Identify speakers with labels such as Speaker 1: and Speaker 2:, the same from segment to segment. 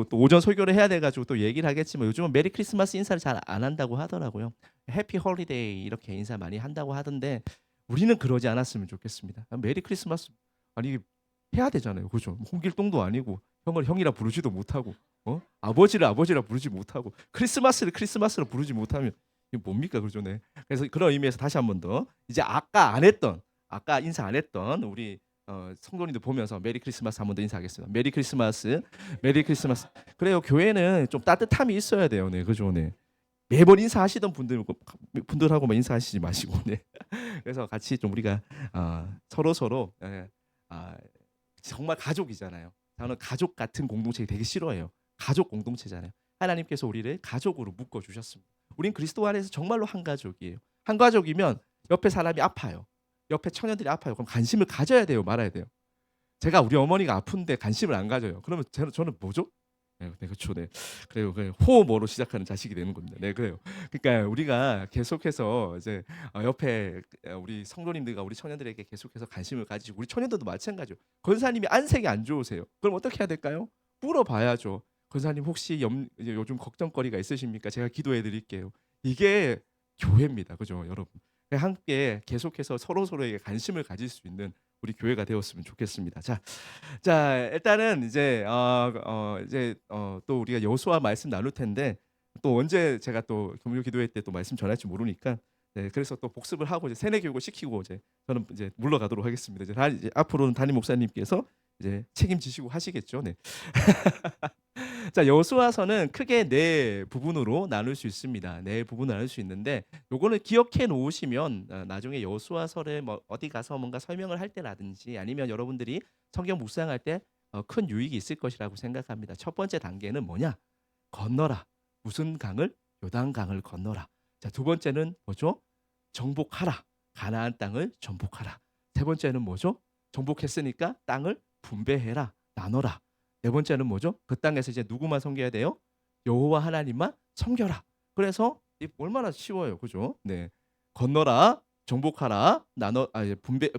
Speaker 1: 또 오전 설교를 해야 돼 가지고 또 얘기를 하겠지만 요즘은 메리 크리스마스 인사를 잘 안 한다고 하더라고요. 해피 홀리데이 이렇게 인사 많이 한다고 하던데 우리는 그러지 않았으면 좋겠습니다. 메리 크리스마스 아니 해야 되잖아요. 그죠? 홍길동도 아니고 형을 형이라 부르지도 못하고 아버지를 아버지라 부르지 못하고 크리스마스를 크리스마스로 부르지 못하면 이게 뭡니까? 그죠? 네. 그래서 그런 의미에서 다시 한 번 더 이제 아까 인사 안 했던 우리 성도님들 보면서 메리 크리스마스 한 번 더 인사하겠습니다. 메리 크리스마스, 메리 크리스마스. 그래요. 교회는 좀 따뜻함이 있어야 돼요. 네, 그죠? 네. 매번 인사하시던 분들하고만 인사하시지 마시고, 네. 그래서 같이 좀 우리가 서로 정말 가족이잖아요. 저는 가족 같은 공동체 되게 싫어해요. 가족 공동체잖아요. 하나님께서 우리를 가족으로 묶어 주셨습니다. 우린 그리스도 안에서 정말로 한 가족이에요. 한 가족이면 옆에 사람이 아파요. 옆에 처녀들이 아파요. 그럼 관심을 가져야 돼요, 말아야 돼요? 제가 우리 어머니가 아픈데 관심을 안 가져요. 그러면 저는 뭐죠? 네, 그렇죠. 네. 그래요. 호모로 시작하는 자식이 되는 겁니다. 네, 그래요. 그러니까 우리가 계속해서 이제 옆에 우리 성도님들과 우리 처녀들에게 계속해서 관심을 가지고 우리 처녀들도 마찬가지요. 권사님이 안색이 안 좋으세요. 그럼 어떻게 해야 될까요? 물어봐야죠. 권사님 혹시 이제 요즘 걱정거리가 있으십니까? 제가 기도해 드릴게요. 이게 교회입니다. 그죠, 여러분? 함께 계속해서 서로에게 관심을 가질 수 있는 우리 교회가 되었으면 좋겠습니다. 자, 일단은 또 우리가 여호수아 말씀 나눌 텐데 또 언제 제가 또 금요 기도회 때 또 말씀 전할지 모르니까 네, 그래서 또 복습을 하고 이제 세뇌 교육을 시키고 이제 저는 이제 물러가도록 하겠습니다. 이제 앞으로는 담임 목사님께서 이제 책임지시고 하시겠죠. 네. 자, 여호수아서는 크게 네 부분으로 나눌 수 있습니다. 네 부분을 나눌 수 있는데 요거는 기억해 놓으시면 나중에 여호수아서를 뭐 어디 가서 뭔가 설명을 할 때라든지 아니면 여러분들이 성경 묵상할 때 큰 유익이 있을 것이라고 생각합니다. 첫 번째 단계는 뭐냐? 건너라. 무슨 강을? 요단강을 건너라. 자, 두 번째는 뭐죠? 정복하라. 가나안 땅을 정복하라. 세 번째는 뭐죠? 정복했으니까 땅을 분배해라. 나눠라. 네 번째는 뭐죠? 그 땅에서 이제 누구만 섬겨야 돼요? 여호와 하나님만 섬겨라. 그래서 얼마나 쉬워요. 그죠? 네. 건너라, 정복하라,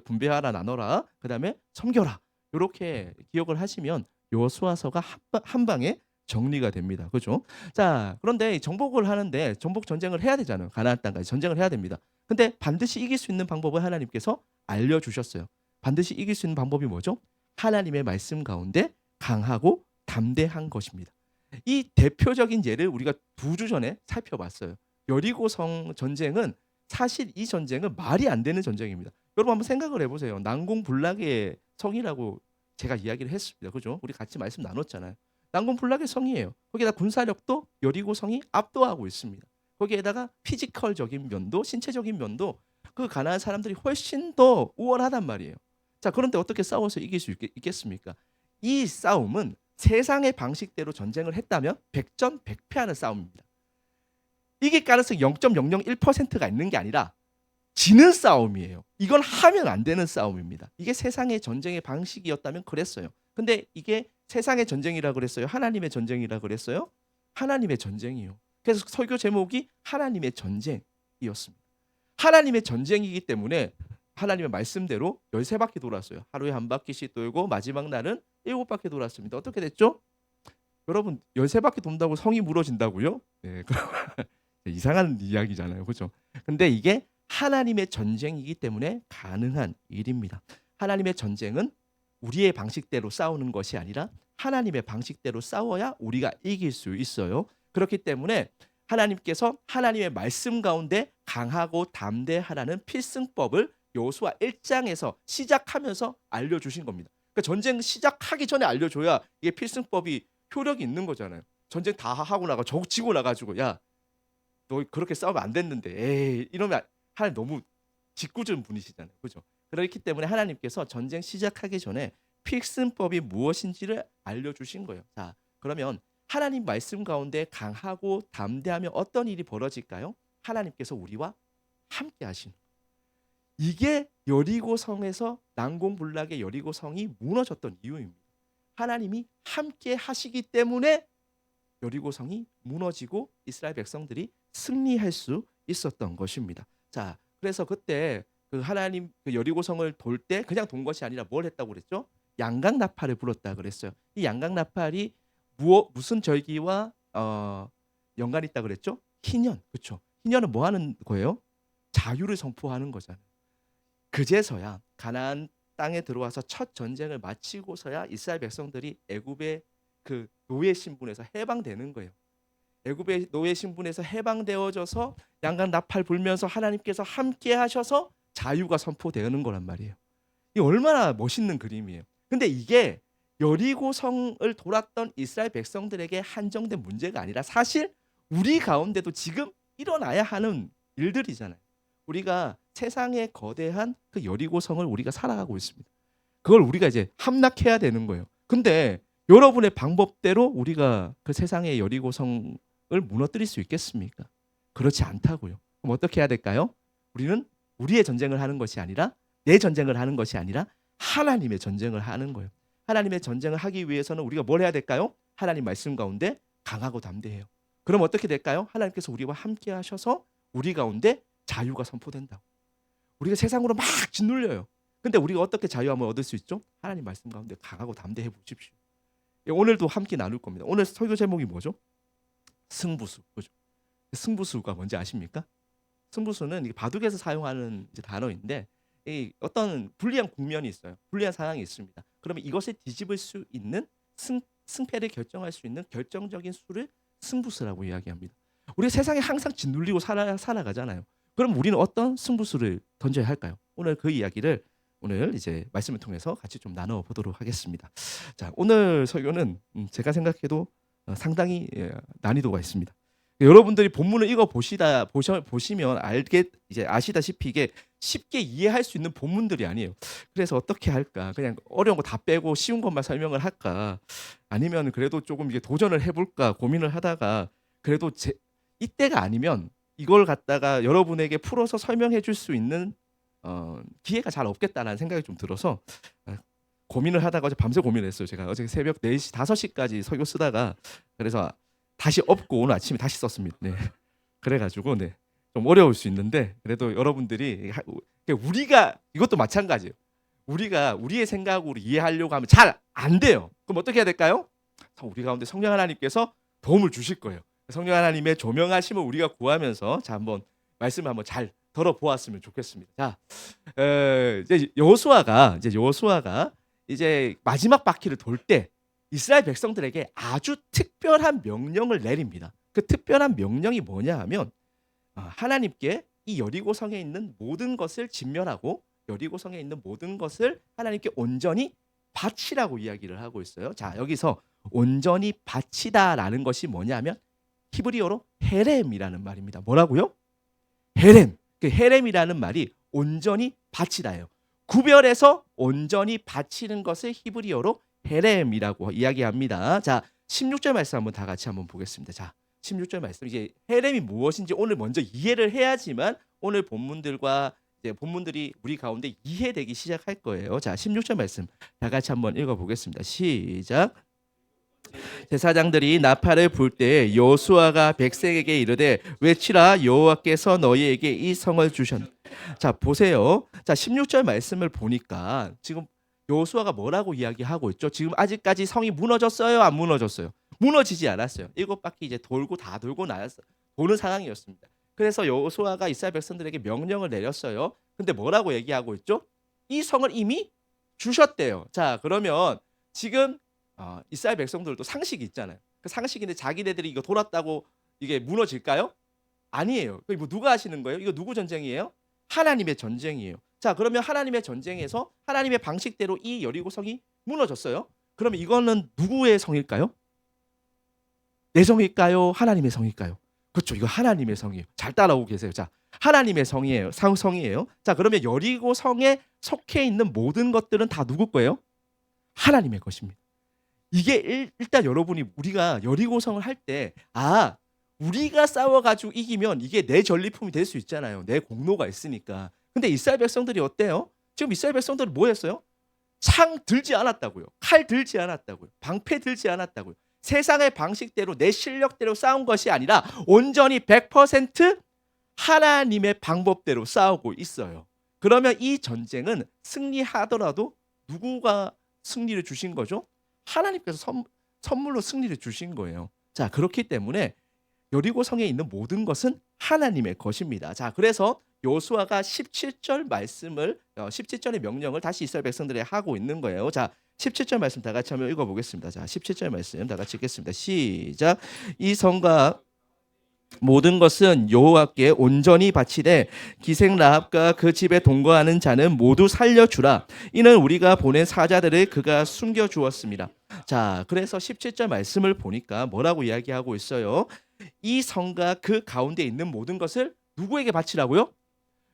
Speaker 1: 분배하라, 나눠라. 그다음에 섬겨라. 요렇게 기억을 하시면 여호수아서가 한 방에 정리가 됩니다. 그죠? 자, 그런데 정복을 하는데 정복 전쟁을 해야 되잖아요. 가나안 땅까지 전쟁을 해야 됩니다. 근데 반드시 이길 수 있는 방법을 하나님께서 알려 주셨어요. 반드시 이길 수 있는 방법이 뭐죠? 하나님의 말씀 가운데 강하고 담대한 것입니다. 이 대표적인 예를 우리가 2주 전에 살펴봤어요. 여리고성 전쟁은 사실 이 전쟁은 말이 안 되는 전쟁입니다. 여러분 한번 생각을 해보세요. 난공불락의 성이라고 제가 이야기를 했습니다. 그죠? 우리 같이 말씀 나눴잖아요. 난공불락의 성이에요. 거기다 군사력도 여리고성이 압도하고 있습니다. 거기에다가 피지컬적인 면도 신체적인 면도 그 가나안 사람들이 훨씬 더 우월하단 말이에요. 자, 그런데 어떻게 싸워서 이길 수 있겠습니까? 이 싸움은 세상의 방식대로 전쟁을 했다면 백전백패하는 싸움입니다. 이길 가능성이 0.001%가 있는 게 아니라 지는 싸움이에요. 이건 하면 안 되는 싸움입니다. 이게 세상의 전쟁의 방식이었다면 그랬어요. 근데 이게 세상의 전쟁이라 그랬어요? 하나님의 전쟁이라 그랬어요? 하나님의 전쟁이요. 그래서 설교 제목이 하나님의 전쟁이었습니다. 하나님의 전쟁이기 때문에 하나님의 말씀대로 13바퀴 돌았어요. 하루에 한 바퀴씩 돌고 마지막 날은 7바퀴 돌았습니다. 어떻게 됐죠? 여러분 13바퀴 돈다고 성이 무너진다고요? 네, 이상한 이야기잖아요. 그렇죠? 근데 이게 하나님의 전쟁이기 때문에 가능한 일입니다. 하나님의 전쟁은 우리의 방식대로 싸우는 것이 아니라 하나님의 방식대로 싸워야 우리가 이길 수 있어요. 그렇기 때문에 하나님께서 하나님의 말씀 가운데 강하고 담대하라는 필승법을 여호수아 1장에서 시작하면서 알려주신 겁니다. 그러니까 전쟁 시작하기 전에 알려줘야 이게 필승법이 효력이 있는 거잖아요. 전쟁 다 하고 나가 지고 나가지고 야, 너 그렇게 싸우면 안 됐는데 에이 이러면 하나님 너무 짓궂은 분이시잖아요. 그죠? 그렇기 때문에 하나님께서 전쟁 시작하기 전에 필승법이 무엇인지를 알려주신 거예요. 자, 그러면 하나님 말씀 가운데 강하고 담대하면 어떤 일이 벌어질까요? 하나님께서 우리와 함께 하시는 거예요. 이게 여리고성에서 난공불락의 여리고성이 무너졌던 이유입니다. 하나님이 함께 하시기 때문에 여리고성이 무너지고 이스라엘 백성들이 승리할 수 있었던 것입니다. 자, 그래서 그때 그 하나님 그 여리고성을 돌 때 그냥 돈 것이 아니라 뭘 했다고 그랬죠? 양각 나팔을 불었다 그랬어요. 이 양각 나팔이 무슨 절기와 연관이 있다 그랬죠? 희년. 그렇죠. 희년은 뭐 하는 거예요? 자유를 선포하는 거잖아요. 그제서야 가나안 땅에 들어와서 첫 전쟁을 마치고서야 이스라엘 백성들이 애굽의 그 노예 신분에서 해방되는 거예요. 애굽의 노예 신분에서 해방되어져서 양각 나팔 불면서 하나님께서 함께 하셔서 자유가 선포되는 거란 말이에요. 이 얼마나 멋있는 그림이에요. 근데 이게 여리고성을 돌았던 이스라엘 백성들에게 한정된 문제가 아니라 사실 우리 가운데도 지금 일어나야 하는 일들이잖아요. 우리가 세상의 거대한 그 여리고성을 우리가 살아가고 있습니다. 그걸 우리가 이제 함락해야 되는 거예요. 근데 여러분의 방법대로 우리가 그 세상의 여리고성을 무너뜨릴 수 있겠습니까? 그렇지 않다고요. 그럼 어떻게 해야 될까요? 우리는 우리의 전쟁을 하는 것이 아니라 내 전쟁을 하는 것이 아니라 하나님의 전쟁을 하는 거예요. 하나님의 전쟁을 하기 위해서는 우리가 뭘 해야 될까요? 하나님 말씀 가운데 강하고 담대해요. 그럼 어떻게 될까요? 하나님께서 우리와 함께 하셔서 우리 가운데 자유가 선포된다고. 우리가 세상으로 막 짓눌려요. 근데 우리가 어떻게 자유함을 얻을 수 있죠? 하나님 말씀 가운데 강하고 담대해 보십시오. 오늘도 함께 나눌 겁니다. 오늘 설교 제목이 뭐죠? 승부수. 그죠? 승부수가 뭔지 아십니까? 승부수는 바둑에서 사용하는 이제 단어인데 어떤 불리한 국면이 있어요. 불리한 상황이 있습니다. 그러면 이것을 뒤집을 수 있는 승패를 결정할 수 있는 결정적인 수를 승부수라고 이야기합니다. 우리 세상에 항상 짓눌리고 살아가잖아요. 그럼 우리는 어떤 승부수를 던져야 할까요? 오늘 그 이야기를 오늘 이제 말씀을 통해서 같이 좀 나눠 보도록 하겠습니다. 자, 오늘 설교는 제가 생각해도 상당히 난이도가 있습니다. 여러분들이 본문을 읽어 보시면 이제 아시다시피 이게 쉽게 이해할 수 있는 본문들이 아니에요. 그래서 어떻게 할까? 그냥 어려운 거 다 빼고 쉬운 것만 설명을 할까? 아니면 그래도 조금 이게 도전을 해볼까 고민을 하다가 그래도 이때가 아니면 이걸 갖다가 여러분에게 풀어서 설명해 줄 수 있는 기회가 잘 없겠다라는 생각이 좀 들어서 고민을 하다가 어제 밤새 고민했어요. 제가 어제 새벽 4시, 5시까지 설교 쓰다가 그래서 다시 엎고 오늘 아침에 다시 썼습니다. 네. 그래가지고 좀 어려울 수 있는데 그래도 여러분들이 우리가 이것도 마찬가지예요. 우리가 우리의 생각으로 이해하려고 하면 잘 안 돼요. 그럼 어떻게 해야 될까요? 우리 가운데 성령 하나님께서 도움을 주실 거예요. 성령 하나님의 조명하심을 우리가 구하면서 자 한번 말씀을 한번 잘 들어보았으면 좋겠습니다. 자, 이제 여호수아가 이제 마지막 바퀴를 돌 때 이스라엘 백성들에게 아주 특별한 명령을 내립니다. 그 특별한 명령이 뭐냐 하면 하나님께 이 여리고성에 있는 모든 것을 진멸하고 여리고성에 있는 모든 것을 하나님께 온전히 바치라고 이야기를 하고 있어요. 자, 여기서 온전히 바치다라는 것이 뭐냐면 히브리어로 헤렘이라는 말입니다. 뭐라고요? 헤렘. 그 헤렘이라는 말이 온전히 바치다예요. 구별해서 온전히 바치는 것을 히브리어로 헤렘이라고 이야기합니다. 자, 16절 말씀 한번 다 같이 한번 보겠습니다. 자, 16절 말씀. 이제 헤렘이 무엇인지 오늘 먼저 이해를 해야지만 오늘 본문들과 이제 본문들이 우리 가운데 이해되기 시작할 거예요. 자, 16절 말씀 다 같이 한번 읽어 보겠습니다. 시작. 제사장들이 나팔을 불 때 여호수아가 백성에게 이르되 외치라 여호와께서 너희에게 이 성을 주셨. 자, 보세요. 자, 16절 말씀을 보니까 지금 여호수아가 뭐라고 이야기하고 있죠? 지금 아직까지 성이 무너졌어요? 안 무너졌어요? 무너지지 않았어요. 7바퀴 이제 다 돌고 나왔어요. 도는 상황이었습니다. 그래서 여호수아가 이스라엘 백성들에게 명령을 내렸어요. 근데 뭐라고 얘기하고 있죠? 이 성을 이미 주셨대요. 자, 그러면 지금 이스라엘 백성들도 상식이 있잖아요. 그 상식인데 자기네들이 이거 돌았다고 이게 무너질까요? 아니에요. 뭐 누가 하시는 거예요? 이거 누구 전쟁이에요? 하나님의 전쟁이에요. 자, 그러면 하나님의 전쟁에서 하나님의 방식대로 이 여리고성이 무너졌어요. 그러면 이거는 누구의 성일까요? 내 성일까요? 하나님의 성일까요? 그렇죠. 이거 하나님의 성이에요. 잘 따라오고 계세요. 자, 하나님의 성이에요. 성이에요. 자, 그러면 여리고성에 속해 있는 모든 것들은 다 누구 거예요? 하나님의 것입니다. 이게 일단 여러분이 우리가 여리고성을 할 때 우리가 싸워가지고 이기면 이게 내 전리품이 될 수 있잖아요. 내 공로가 있으니까. 근데 이스라엘 백성들이 어때요? 지금 이스라엘 백성들은 뭐 했어요? 창 들지 않았다고요. 칼 들지 않았다고요. 방패 들지 않았다고요. 세상의 방식대로 내 실력대로 싸운 것이 아니라 온전히 100% 하나님의 방법대로 싸우고 있어요. 그러면 이 전쟁은 승리하더라도 누구가 승리를 주신 거죠? 하나님께서 선물로 승리를 주신 거예요. 자, 그렇기 때문에 여리고성에 있는 모든 것은 하나님의 것입니다. 자, 그래서 여호수아가 17절 말씀을 17절의 명령을 다시 이스라엘 백성들에게 하고 있는 거예요. 자, 17절 말씀 다 같이 한번 읽어 보겠습니다. 자, 17절 말씀 다 같이 읽겠습니다. 시작. 이 성과 모든 것은 여호와께 온전히 바치되 기생 라합과 그 집에 동거하는 자는 모두 살려주라. 이는 우리가 보낸 사자들을 그가 숨겨 주었습니다. 자, 그래서 17절 말씀을 보니까 뭐라고 이야기하고 있어요? 이 성과 그 가운데 있는 모든 것을 누구에게 바치라고요?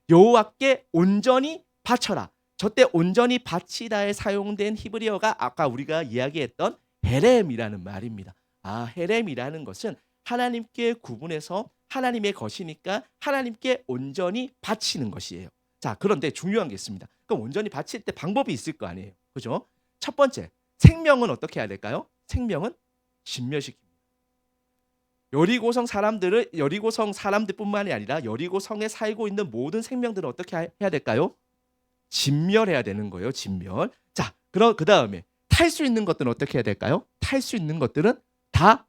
Speaker 1: 여호와께 온전히 바쳐라. 저때 온전히 바치다에 사용된 히브리어가 아까 우리가 이야기했던 헤렘이라는 말입니다. 아, 헤렘이라는 것은 하나님께 구분해서 하나님의 것이니까 하나님께 온전히 바치는 것이에요. 자, 그런데 중요한 게 있습니다. 그럼 온전히 바칠 때 방법이 있을 거 아니에요. 그죠? 첫 번째, 생명은 어떻게 해야 될까요? 생명은 진멸시킵니다. 여리고성 사람들뿐만이 아니라 여리고성에 살고 있는 모든 생명들은 어떻게 해야 될까요? 진멸해야 되는 거예요. 진멸. 자, 그 다음에 탈 수 있는 것들은 어떻게 해야 될까요? 탈 수 있는 것들은 다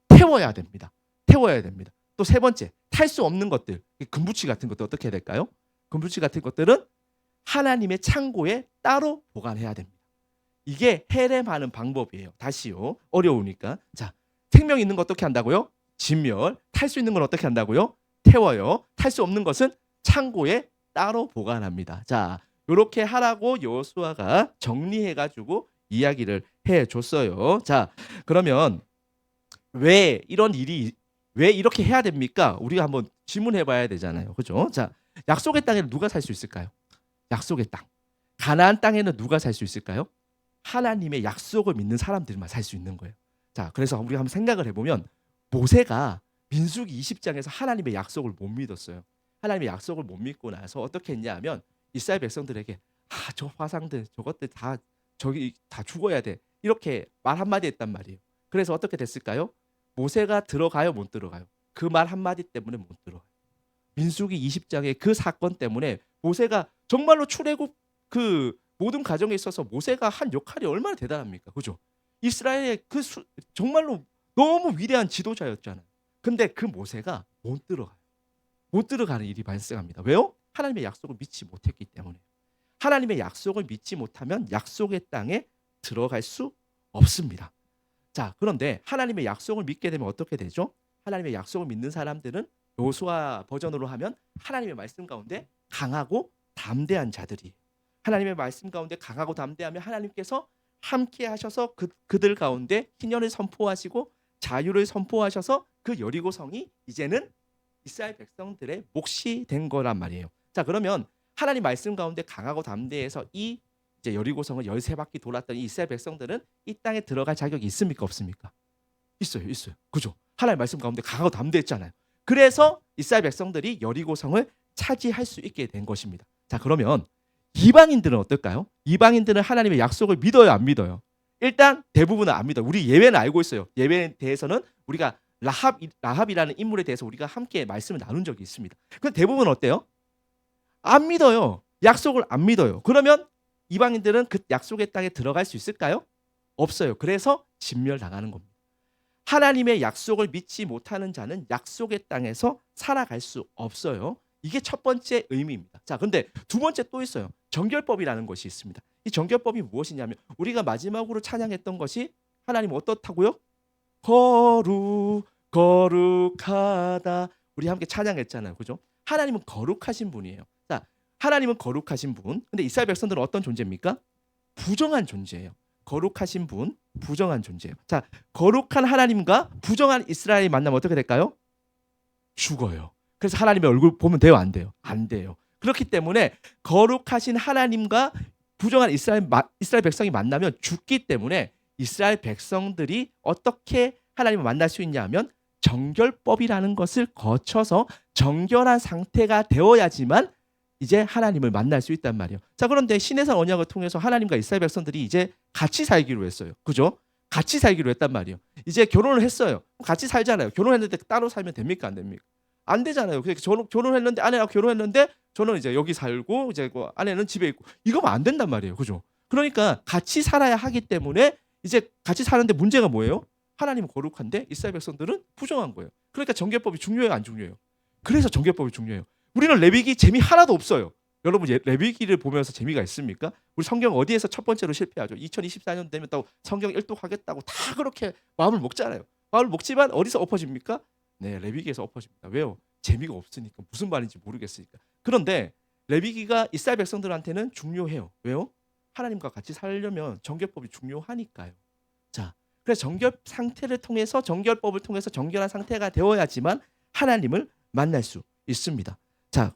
Speaker 1: 태워야 됩니다. 태워야 됩니다. 또 세 번째, 탈 수 없는 것들, 금부치 같은 것도 어떻게 해야 될까요? 금부치 같은 것들은 하나님의 창고에 따로 보관해야 됩니다. 이게 헤렘하는 방법이에요. 다시요. 어려우니까. 자, 생명 있는 거 어떻게 한다고요? 진멸. 탈 수 있는 건 어떻게 한다고요? 태워요. 탈 수 없는 것은 창고에 따로 보관합니다. 자, 이렇게 하라고 여호수아가 정리해가지고 이야기를 해줬어요. 자, 그러면 왜 이렇게 해야 됩니까? 우리가 한번 질문해봐야 되잖아요. 그죠? 자, 약속의 땅에는 누가 살 수 있을까요? 약속의 땅. 가나안 땅에는 누가 살 수 있을까요? 하나님의 약속을 믿는 사람들만 살 수 있는 거예요. 자, 그래서 우리가 한번 생각을 해보면 모세가 민수기 20장에서 하나님의 약속을 못 믿었어요. 하나님의 약속을 못 믿고 나서 어떻게 했냐 하면 이스라엘 백성들에게 저 화상들 저것들 다 죽어야 돼. 이렇게 말 한마디 했단 말이에요. 그래서 어떻게 됐을까요? 모세가 들어가요, 못 들어가요? 그 말 한마디 때문에 못 들어가요. 민수기 20장의 그 사건 때문에 모세가 정말로 출애굽 그 모든 과정에 있어서 모세가 한 역할이 얼마나 대단합니까? 그죠? 이스라엘의 정말로 너무 위대한 지도자였잖아요. 근데 그 모세가 못 들어가요. 못 들어가는 일이 발생합니다. 왜요? 하나님의 약속을 믿지 못했기 때문에. 하나님의 약속을 믿지 못하면 약속의 땅에 들어갈 수 없습니다. 자, 그런데 하나님의 약속을 믿게 되면 어떻게 되죠? 하나님의 약속을 믿는 사람들은 여호수아 버전으로 하면 하나님의 말씀 가운데 강하고 담대한 자들이. 하나님의 말씀 가운데 강하고 담대하면 하나님께서 함께 하셔서 그들 가운데 희년을 선포하시고 자유를 선포하셔서 그 여리고성이 이제는 이스라엘 백성들의 몫이 된 거란 말이에요. 자, 그러면 하나님 말씀 가운데 강하고 담대해서 이제 여리고성을 13바퀴 돌았던 이 이스라엘 백성들은 이 땅에 들어갈 자격이 있습니까? 없습니까? 있어요. 그죠? 하나님 말씀 가운데 강하고 담대했잖아요. 그래서 이스라엘 백성들이 여리고성을 차지할 수 있게 된 것입니다. 자, 그러면 이방인들은 어떨까요? 이방인들은 하나님의 약속을 믿어요, 안 믿어요? 일단 대부분은 안 믿어요. 우리 예외는 알고 있어요. 예외에 대해서는 우리가 라합이라는 인물에 대해서 우리가 함께 말씀을 나눈 적이 있습니다. 근데 대부분은 어때요? 안 믿어요. 약속을 안 믿어요. 그러면 이방인들은 그 약속의 땅에 들어갈 수 있을까요? 없어요. 그래서 진멸당하는 겁니다. 하나님의 약속을 믿지 못하는 자는 약속의 땅에서 살아갈 수 없어요. 이게 첫 번째 의미입니다. 자, 근데 두 번째 또 있어요. 정결법이라는 것이 있습니다. 이 정결법이 무엇이냐면 우리가 마지막으로 찬양했던 것이 하나님 어떻다고요? 거룩하다. 우리 함께 찬양했잖아요. 그죠? 하나님은 거룩하신 분이에요. 자, 하나님은 거룩하신 분. 근데 이스라엘 백성들은 어떤 존재입니까? 부정한 존재예요. 거룩하신 분, 부정한 존재예요. 자, 거룩한 하나님과 부정한 이스라엘이 만나면 어떻게 될까요? 죽어요. 그래서 하나님의 얼굴 보면 돼요, 안 돼요? 안 돼요. 그렇기 때문에 거룩하신 하나님과 부정한 이스라엘 백성이 만나면 죽기 때문에 이스라엘 백성들이 어떻게 하나님을 만날 수 있냐 하면 정결법이라는 것을 거쳐서 정결한 상태가 되어야지만 이제 하나님을 만날 수 있단 말이에요. 자, 그런데 신해산 언약을 통해서 하나님과 이스라엘 백성들이 이제 같이 살기로 했어요. 그죠? 같이 살기로 했단 말이에요. 이제 결혼을 했어요. 같이 살잖아요. 결혼했는데 따로 살면 됩니까? 안 됩니까? 안 되잖아요. 결혼했는데 아내랑 결혼했는데 저는 이제 여기 살고 이제 아내는 집에 있고 이거면 안 된단 말이에요. 그죠? 그러니까 같이 살아야 하기 때문에 이제 같이 사는데 문제가 뭐예요? 하나님은 거룩한데 이스라엘 백성들은 부정한 거예요. 그러니까 정결법이 중요해요, 안 중요해요? 그래서 정결법이 중요해요. 우리는 레위기 재미 하나도 없어요. 여러분 레위기를 보면서 재미가 있습니까? 우리 성경 어디에서 첫 번째로 실패하죠? 2024년 되면 또 성경 일독하겠다고 다 그렇게 마음을 먹잖아요. 마음을 먹지만 어디서 엎어집니까? 네, 레위기에서 엎어집니다. 왜요? 재미가 없으니까 무슨 말인지 모르겠으니까. 그런데 레위기가 이스라엘 백성들한테는 중요해요. 왜요? 하나님과 같이 살려면 정결법이 중요하니까요. 자, 그래서 정결 상태를 통해서 정결법을 통해서 정결한 상태가 되어야지만 하나님을 만날 수 있습니다. 자,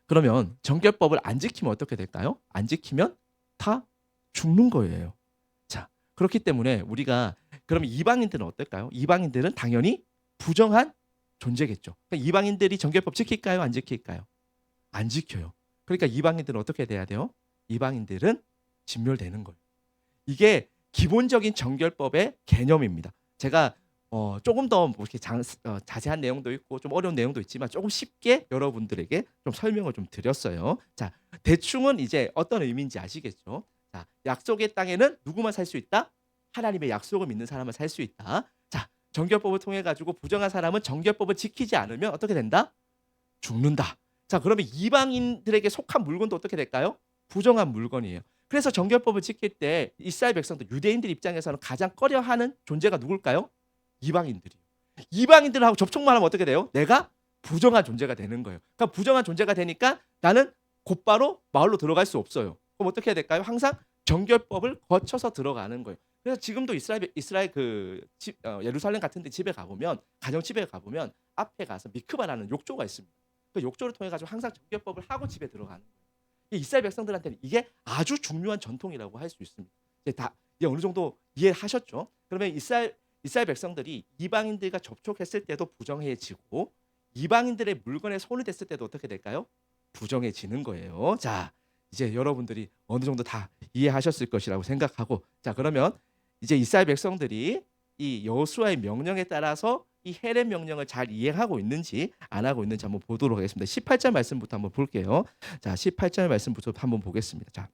Speaker 1: 그러면 정결법을 안 지키면 어떻게 될까요? 안 지키면 다 죽는 거예요. 자, 그렇기 때문에 우리가 그러면 이방인들은 어떨까요? 이방인들은 당연히 부정한 존재겠죠. 그러니까 이방인들이 정결법 지킬까요? 안 지킬까요? 안 지켜요. 그러니까 이방인들은 어떻게 돼야 돼요? 이방인들은 진멸되는 거예요. 이게 기본적인 정결법의 개념입니다. 제가 조금 더 이렇게 자세한 내용도 있고 좀 어려운 내용도 있지만 조금 쉽게 여러분들에게 좀 설명을 좀 드렸어요. 자, 대충은 이제 어떤 의미인지 아시겠죠? 자, 약속의 땅에는 누구만 살 수 있다? 하나님의 약속을 믿는 사람만 살 수 있다. 자, 정결법을 통해 가지고 부정한 사람은 정결법을 지키지 않으면 어떻게 된다? 죽는다. 자, 그러면 이방인들에게 속한 물건도 어떻게 될까요? 부정한 물건이에요. 그래서 정결법을 지킬 때 이스라엘 백성들, 유대인들 입장에서는 가장 꺼려하는 존재가 누굴까요? 이방인들이에요. 이방인들하고 접촉만 하면 어떻게 돼요? 내가 부정한 존재가 되는 거예요. 그러니까 부정한 존재가 되니까 나는 곧바로 마을로 들어갈 수 없어요. 그럼 어떻게 해야 될까요? 항상 정결법을 거쳐서 들어가는 거예요. 그래서 지금도 이스라엘 예루살렘 같은 데 집에 가보면 가정 집에 가보면 앞에 가서 미크바라는 욕조가 있습니다. 그 욕조를 통해 가지고 항상 정결법을 하고 집에 들어가는 거예요. 이스라엘 백성들한테는 이게 아주 중요한 전통이라고 할 수 있습니다. 이제 어느 정도 이해하셨죠? 그러면 이스라엘 백성들이 이방인들과 접촉했을 때도 부정해지고 이방인들의 물건에 손을 댔을 때도 어떻게 될까요? 부정해지는 거예요. 자, 이제 여러분들이 어느 정도 다 이해하셨을 것이라고 생각하고, 자, 그러면 이제 이스라엘 백성들이 이 여호수아의 명령에 따라서 이 헤렘 명령을 잘 이행하고 있는지 안 하고 있는지 한번 보도록 하겠습니다. 18절 말씀부터 한번 볼게요. 자, 18절 말씀부터 한번 보겠습니다. 자,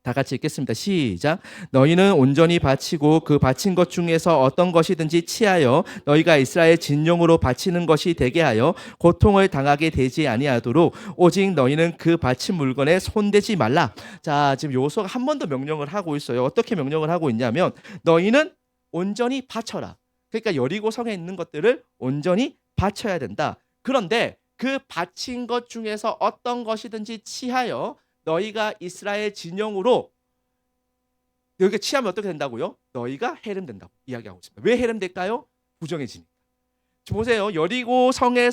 Speaker 1: 다 같이 읽겠습니다. 시작. 너희는 온전히 바치고 그 바친 것 중에서 어떤 것이든지 취하여 너희가 이스라엘 진용으로 바치는 것이 되게 하여 고통을 당하게 되지 아니하도록 오직 너희는 그 바친 물건에 손대지 말라. 자, 지금 여호수아가 한 번 더 명령을 하고 있어요. 어떻게 명령을 하고 있냐면 너희는 온전히 바쳐라. 그러니까 여리고 성에 있는 것들을 온전히 바쳐야 된다. 그런데 그 바친 것 중에서 어떤 것이든지 취하여 너희가 이스라엘 진영으로 여기가 취하면 어떻게 된다고요? 너희가 해림된다고 이야기하고 있습니다. 왜 해림될까요? 부정해지니까. 보세요. 여리고 성에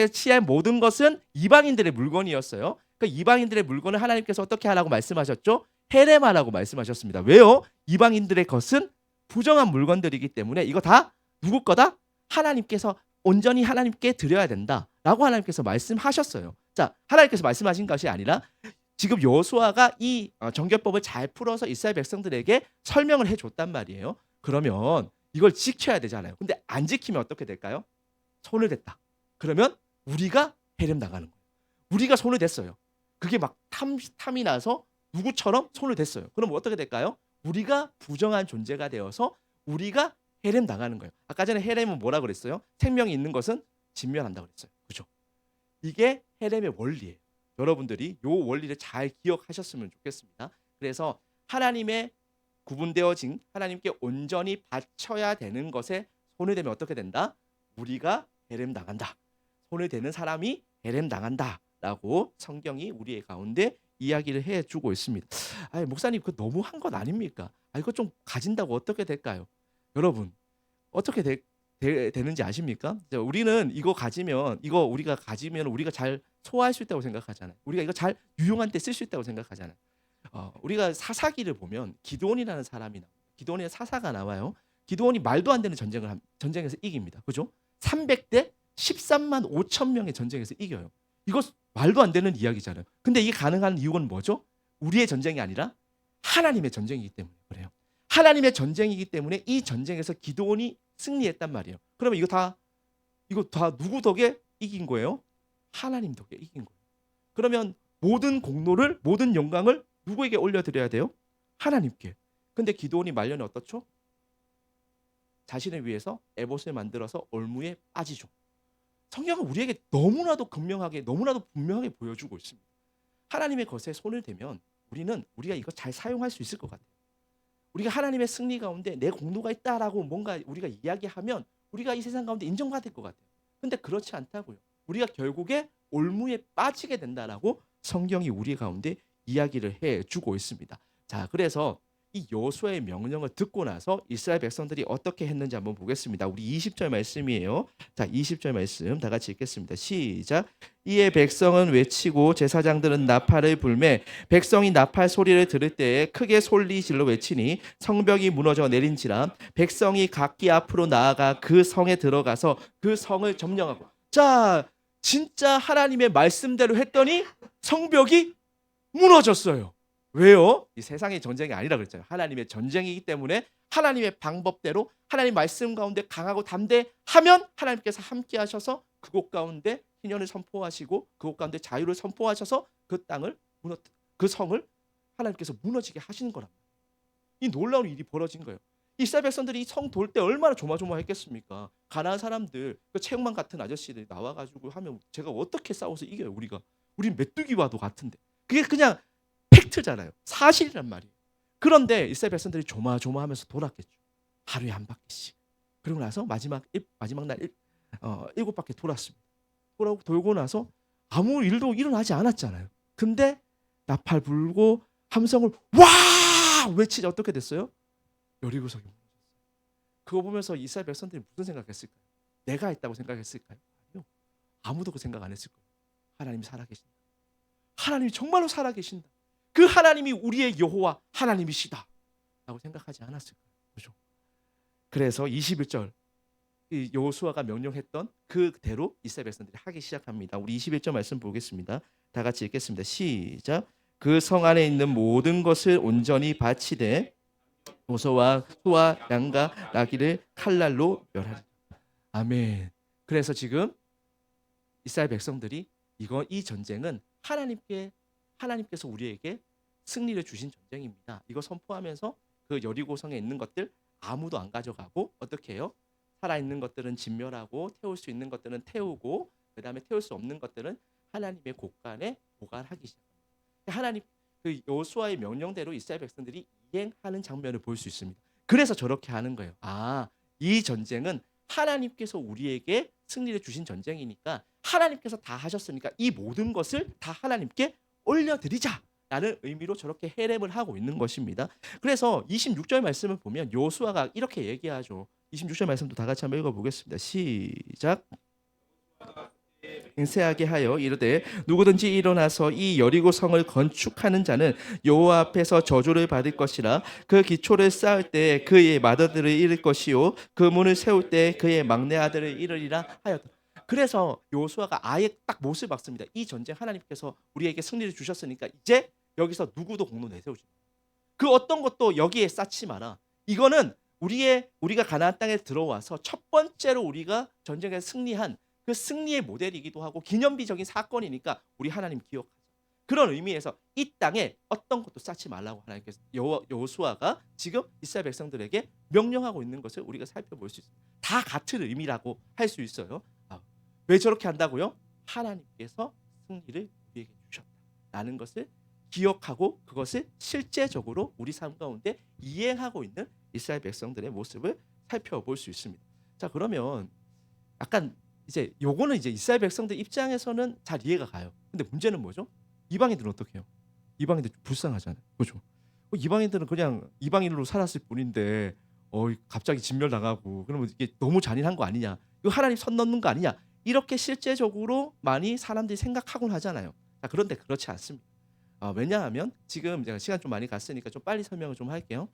Speaker 1: 취한 모든 것은 이방인들의 물건이었어요. 그 이방인들의 물건을 하나님께서 어떻게 하라고 말씀하셨죠? 해림하라고 말씀하셨습니다. 왜요? 이방인들의 것은 부정한 물건들이기 때문에 이거 다 누구 거다? 하나님께서 온전히 하나님께 드려야 된다라고 하나님께서 말씀하셨어요. 자, 하나님께서 말씀하신 것이 아니라 지금 여호수아가 이 정결법을 잘 풀어서 이스라엘 백성들에게 설명을 해줬단 말이에요. 그러면 이걸 지켜야 되잖아요. 근데 안 지키면 어떻게 될까요? 손을 댔다. 그러면 우리가 해림 나가는 거예요. 우리가 손을 댔어요. 그게 막 탐이 나서 누구처럼 손을 댔어요. 그럼 어떻게 될까요? 우리가 부정한 존재가 되어서 우리가 해렘 당하는 거예요. 아까 전에 해렘은 뭐라 그랬어요? 생명이 있는 것은 진멸한다 그랬어요. 그죠? 이게 해렘의 원리예요. 여러분들이 이 원리를 잘 기억하셨으면 좋겠습니다. 그래서 하나님의 구분되어진 하나님께 온전히 바쳐야 되는 것에 손을 대면 어떻게 된다? 우리가 해렘 당한다. 손을 대는 사람이 해렘 당한다라고 성경이 우리의 가운데 이야기를 해주고 있습니다. 아니, 목사님 그 너무한 것 아닙니까? 이거 좀 가진다고 어떻게 될까요? 여러분 어떻게 되는지 아십니까? 우리는 우리가 가지면 우리가 잘 소화할 수 있다고 생각하잖아요. 우리가 이거 잘 유용한 때 쓸 수 있다고 생각하잖아요. 우리가 사사기를 보면 기드온이라는 사람이 나와요. 기드온의 사사가 나와요. 기드온이 말도 안 되는 전쟁에서 이깁니다. 그죠? 300대 13만 5천 명의 전쟁에서 이겨요. 이거 말도 안 되는 이야기잖아요. 근데 이게 가능한 이유는 뭐죠? 우리의 전쟁이 아니라 하나님의 전쟁이기 때문에 그래요. 하나님의 전쟁이기 때문에 이 전쟁에서 기드온이 승리했단 말이에요. 그러면 이거 다 누구 덕에 이긴 거예요? 하나님 덕에 이긴 거예요. 그러면 모든 공로를 모든 영광을 누구에게 올려드려야 돼요? 하나님께. 근데 기드온이 말년에 어떻죠? 자신을 위해서 에봇을 만들어서 올무에 빠지죠. 성경은 우리에게 너무나도 분명하게 너무나도 분명하게 보여주고 있습니다. 하나님의 것에 손을 대면 우리가 이거 잘 사용할 수 있을 것 같아요. 우리가 하나님의 승리 가운데 내 공로가 있다라고 뭔가 우리가 이야기하면 우리가 이 세상 가운데 인정받을 것 같아요. 근데 그렇지 않다고요. 우리가 결국에 올무에 빠지게 된다라고 성경이 우리 가운데 이야기를 해주고 있습니다. 자, 그래서 이 여호수아의 명령을 듣고 나서 이스라엘 백성들이 어떻게 했는지 한번 보겠습니다. 우리 20절 말씀이에요. 자, 20절 말씀 다 같이 읽겠습니다. 시작. 이에 백성은 외치고 제사장들은 나팔을 불매 백성이 나팔 소리를 들을 때에 크게 소리질러 외치니 성벽이 무너져 내린지라 백성이 각기 앞으로 나아가 그 성에 들어가서 그 성을 점령하고. 자, 진짜 하나님의 말씀대로 했더니 성벽이 무너졌어요. 왜요? 이 세상의 전쟁이 아니라 그랬잖아요. 하나님의 전쟁이기 때문에 하나님의 방법대로 하나님 말씀 가운데 강하고 담대하면 하나님께서 함께 하셔서 그곳 가운데 희년을 선포하시고 그곳 가운데 자유를 선포하셔서 그 땅을 그 성을 하나님께서 무너지게 하시는 거랍니다. 이 놀라운 일이 벌어진 거예요. 이스라엘 백성들이 성 돌 때 얼마나 조마조마했겠습니까? 가나안 사람들, 그 체육만 같은 아저씨들이 나와가지고 하면 제가 어떻게 싸워서 이겨요? 우린 메뚜기와도 같은데 그게 그냥 팩트잖아요. 사실이란 말이에요. 그런데 이스라엘 백성들이 조마조마하면서 돌았겠죠. 하루에 한 바퀴씩. 그리고 나서 마지막 날 7바퀴 돌았습니다. 돌고 나서 아무 일도 일어나지 않았잖아요. 근데 나팔 불고 함성을 와 외치자 어떻게 됐어요? 여리고성이 무너졌어요. 그거 보면서 이스라엘 백성들이 무슨 생각했을까요? 내가 했다고 생각했을까요? 아니요. 아무도 그 생각 안 했을 거예요. 하나님이 살아계신다. 하나님이 정말로 살아계신다. 그 하나님이 우리의 여호와 하나님이시다 라고 생각하지 않았을까요? 그렇죠? 그래서 21절 여호수아가 명령했던 그대로 이스라엘 백성들이 하기 시작합니다. 우리 21절 말씀 보겠습니다. 다 같이 읽겠습니다. 시작. 그 성 안에 있는 모든 것을 온전히 바치되 모소와 소와 양과 나귀를 칼날로 멸하리라. 아멘. 그래서 지금 이스라엘 백성들이 이 전쟁은 하나님께서 우리에게 승리를 주신 전쟁입니다. 이거 선포하면서 그 여리고성에 있는 것들 아무도 안 가져가고 어떻게 해요? 살아있는 것들은 진멸하고 태울 수 있는 것들은 태우고 그 다음에 태울 수 없는 것들은 하나님의 곳간에 보관하기 시작합니다. 하나님 그 여호수아의 명령대로 이스라엘 백성들이 이행하는 장면을 볼 수 있습니다. 그래서 저렇게 하는 거예요. 이 전쟁은 하나님께서 우리에게 승리를 주신 전쟁이니까 하나님께서 다 하셨으니까 이 모든 것을 다 하나님께 올려드리자 라는 의미로 저렇게 헤렘을 하고 있는 것입니다. 그래서 26절 말씀을 보면 여호수아가 이렇게 얘기하죠. 26절 말씀도 다 같이 한번 읽어보겠습니다. 시작. 맹세하게 하여 이르되 누구든지 일어나서 이 여리고 성을 건축하는 자는 여호와 앞에서 저주를 받을 것이라 그 기초를 쌓을 때 그의 맏아들을 잃을 것이요 그 문을 세울 때 그의 막내 아들을 잃으리라 하였다. 그래서 여호수아가 아예 딱 못을 박습니다. 이 전쟁 하나님께서 우리에게 승리를 주셨으니까 이제 여기서 누구도 공로 내세우지 마. 그 어떤 것도 여기에 쌓지 마라. 이거는 우리가 가나안 땅에 들어와서 첫 번째로 우리가 전쟁에 승리한 그 승리의 모델이기도 하고 기념비적인 사건이니까 우리 하나님 기억하자. 그런 의미에서 이 땅에 어떤 것도 쌓지 말라고 하나님께서 여호수아가 지금 이스라엘 백성들에게 명령하고 있는 것을 우리가 살펴볼 수 있습니다. 다 같은 의미라고 할 수 있어요. 왜 저렇게 한다고요? 하나님께서 승리를 우리에게 주셨다라는 것을 기억하고 그것을 실제적으로 우리 삶 가운데 이행하고 있는 이스라엘 백성들의 모습을 살펴볼 수 있습니다. 자, 그러면 약간 이제 요거는 이제 이스라엘 백성들 입장에서는 잘 이해가 가요. 근데 문제는 뭐죠? 이방인들은 어떻게 해요? 이방인들 불쌍하잖아요. 그렇죠? 이방인들은 그냥 이방인으로 살았을 뿐인데 갑자기 진멸당하고 그러면 이게 너무 잔인한 거 아니냐? 이거 하나님 선 넘는 거 아니냐? 이렇게 실제적으로 많이 사람들이 생각하곤 하잖아요. 자, 그런데 그렇지 않습니다. 왜냐하면 지금 제가 시간 좀 많이 갔으니까 좀 빨리 설명을 좀 할게요.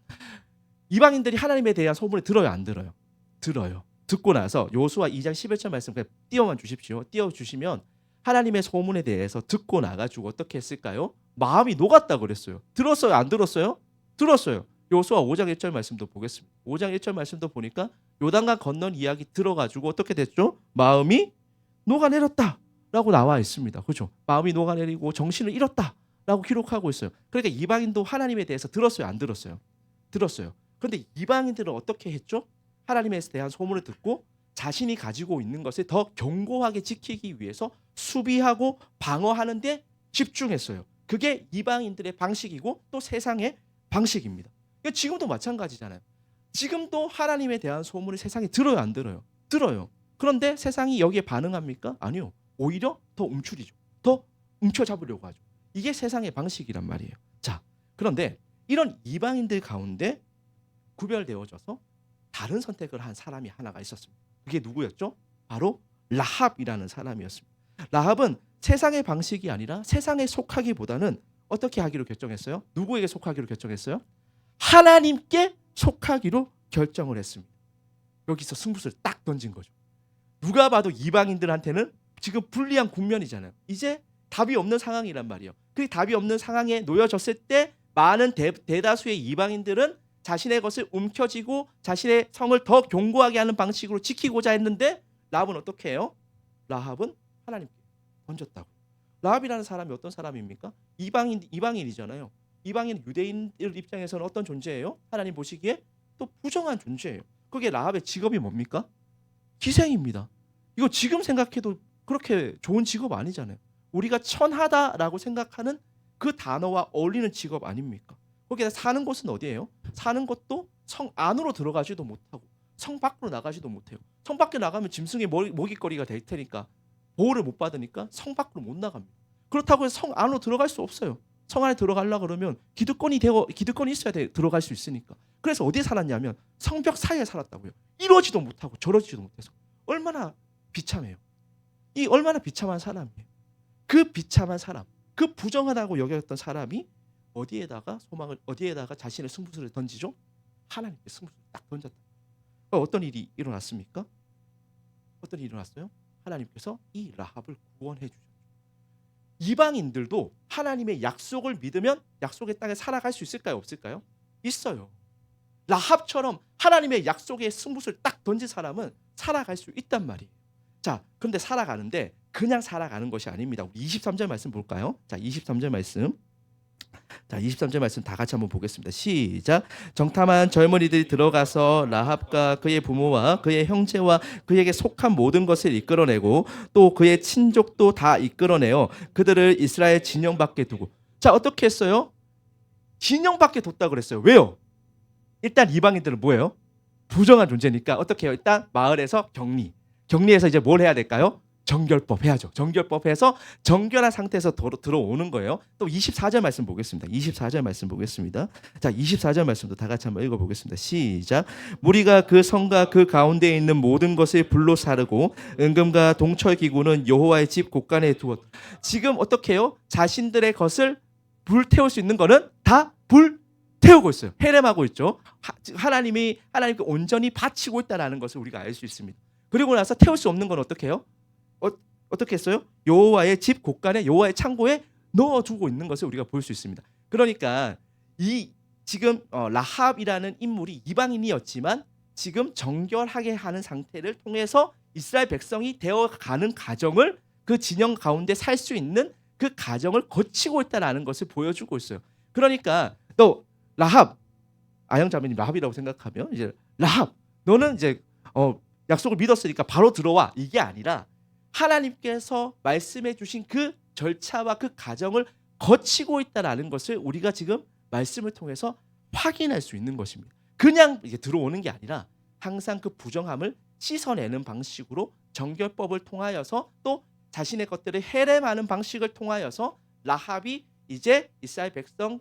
Speaker 1: 이방인들이 하나님에 대한 소문을 들어요, 안 들어요? 들어요. 듣고 나서 여호수아 2장 11절 말씀 그냥 띄워만 주십시오. 띄워주시면 하나님의 소문에 대해서 듣고 나가지고 어떻게 했을까요? 마음이 녹았다 그랬어요. 들었어요? 안 들었어요? 들었어요. 여호수아 5장 1절 말씀도 보겠습니다. 5장 1절 말씀도 보니까 요단강 건넌 이야기 들어가지고 어떻게 됐죠? 마음이 녹아내렸다라고 나와 있습니다. 그렇죠? 마음이 녹아내리고 정신을 잃었다라고 기록하고 있어요. 그러니까 이방인도 하나님에 대해서 들었어요? 안 들었어요? 들었어요. 그런데 이방인들은 어떻게 했죠? 하나님에 대한 소문을 듣고 자신이 가지고 있는 것을 더 견고하게 지키기 위해서 수비하고 방어하는 데 집중했어요. 그게 이방인들의 방식이고 또 세상의 방식입니다. 지금도 마찬가지잖아요. 지금도 하나님에 대한 소문을 세상이 들어요, 안 들어요? 들어요. 그런데 세상이 여기에 반응합니까? 아니요. 오히려 더 움츠리죠. 더 움켜잡으려고 하죠. 이게 세상의 방식이란 말이에요. 자, 그런데 이런 이방인들 가운데 구별되어져서 다른 선택을 한 사람이 하나가 있었습니다. 그게 누구였죠? 바로 라합이라는 사람이었습니다. 라합은 세상의 방식이 아니라 세상에 속하기보다는 어떻게 하기로 결정했어요? 누구에게 속하기로 결정했어요? 하나님께 속하기로 결정을 했습니다. 여기서 승부수를 딱 던진 거죠. 누가 봐도 이방인들한테는 지금 불리한 국면이잖아요. 이제 답이 없는 상황이란 말이에요. 그 답이 없는 상황에 놓여졌을 때 많은 대다수의 이방인들은 자신의 것을 움켜쥐고 자신의 성을 더 견고하게 하는 방식으로 지키고자 했는데 라합은 어떻게 해요? 라합은 하나님께 던졌다고. 라합이라는 사람이 어떤 사람입니까? 이방인이잖아요. 이방인 유대인들 입장에서는 어떤 존재예요? 하나님 보시기에 또 부정한 존재예요. 그게 라합의 직업이 뭡니까? 희생입니다. 이거 지금 생각해도 그렇게 좋은 직업 아니잖아요. 우리가 천하다라고 생각하는 그 단어와 어울리는 직업 아닙니까? 거기에 사는 곳은 어디예요? 사는 곳도 성 안으로 들어가지도 못하고 성 밖으로 나가지도 못해요. 성 밖에 나가면 짐승의 먹이거리가 될 테니까 보호를 못 받으니까 성 밖으로 못 나갑니다. 그렇다고 해서 성 안으로 들어갈 수 없어요. 성 안에 들어가려고 그러면 기득권이 있어야 들어갈 수 있으니까. 그래서 어디에 살았냐면 성벽 사이에 살았다고요. 이러지도 못하고 저러지도 못해서. 얼마나 비참해요. 이 얼마나 비참한 사람이에요. 그 비참한 사람, 그 부정하다고 여겼던 사람이 어디에다가 자신의 승부수를 던지죠? 하나님께 승부수를 딱 던졌다. 어떤 일이 일어났습니까? 어떤 일이 일어났어요? 하나님께서 이 라합을 구원해 주셨죠. 이방인들도 하나님의 약속을 믿으면 약속의 땅에 살아갈 수 있을까요? 없을까요? 있어요. 라합처럼 하나님의 약속의 승부수를 딱 던진 사람은 살아갈 수 있단 말이에요. 자, 그런데 살아가는데 그냥 살아가는 것이 아닙니다. 우리 23절 말씀 볼까요? 자, 23절 말씀. 자, 23절 말씀 다 같이 한번 보겠습니다. 시작. 정탐한 젊은이들이 들어가서 라합과 그의 부모와 그의 형제와 그에게 속한 모든 것을 이끌어내고 또 그의 친족도 다 이끌어내어 그들을 이스라엘 진영 밖에 두고. 자, 어떻게 했어요? 진영 밖에 뒀다 그랬어요. 왜요? 일단 이방인들은 뭐예요? 부정한 존재니까 어떻게 해요? 일단 마을에서 격리해서 이제 뭘 해야 될까요? 정결법 해야죠. 정결법 해서 정결한 상태에서 들어오는 거예요. 또 24절 말씀 보겠습니다. 24절 말씀 보겠습니다. 자, 24절 말씀도 다 같이 한번 읽어보겠습니다. 시작. 무리가 그 성과 그 가운데에 있는 모든 것을 불로 사르고 은금과 동철 기구는 여호와의 집 곳간에 두었. 지금 어떻게 해요? 자신들의 것을 불태울 수 있는 거는 다 불태우고 있어요. 헤렘하고 있죠. 하나님께 온전히 바치고 있다는 것을 우리가 알 수 있습니다. 그리고 나서 태울 수 없는 건 어떻게 해요? 어떻게 했어요? 여호와의 집 곳간에 여호와의 창고에 넣어두고 있는 것을 우리가 볼 수 있습니다. 그러니까 이 지금 라합이라는 인물이 이방인이었지만 지금 정결하게 하는 상태를 통해서 이스라엘 백성이 되어가는 가정을 그 진영 가운데 살 수 있는 그 가정을 거치고 있다는 것을 보여주고 있어요. 그러니까 너 라합 아영자매님 라합이라고 생각하면 이제 라합 너는 이제 약속을 믿었으니까 바로 들어와 이게 아니라 하나님께서 말씀해 주신 그 절차와 그 과정을 거치고 있다는 것을 우리가 지금 말씀을 통해서 확인할 수 있는 것입니다. 그냥 이게 들어오는 게 아니라 항상 그 부정함을 씻어내는 방식으로 정결법을 통하여서 또 자신의 것들을 헤렘하는 방식을 통하여서 라합이 이제 이스라엘 백성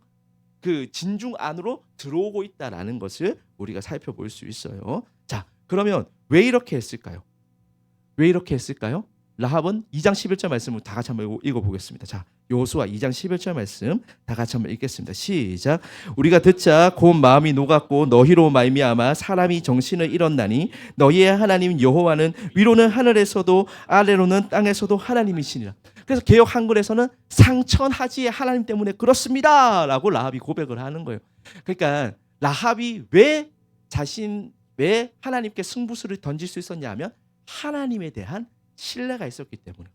Speaker 1: 그 진중 안으로 들어오고 있다는 것을 우리가 살펴볼 수 있어요. 자, 그러면 왜 이렇게 했을까요? 왜 이렇게 했을까요? 라합은 2장 11절 말씀을 다 같이 한번 읽어보겠습니다. 자, 여호수아 2장 11절 말씀 다 같이 한번 읽겠습니다. 시작. 우리가 듣자 곧 마음이 녹았고 너희로 말미암아 사람이 정신을 잃었나니 너희의 하나님 여호와는 위로는 하늘에서도 아래로는 땅에서도 하나님이시니라. 그래서 개역 한글에서는 상천하지의 하나님 때문에 그렇습니다 라고 라합이 고백을 하는 거예요. 그러니까 라합이 왜 하나님께 승부수를 던질 수 있었냐면 하나님에 대한 신뢰가 있었기 때문에,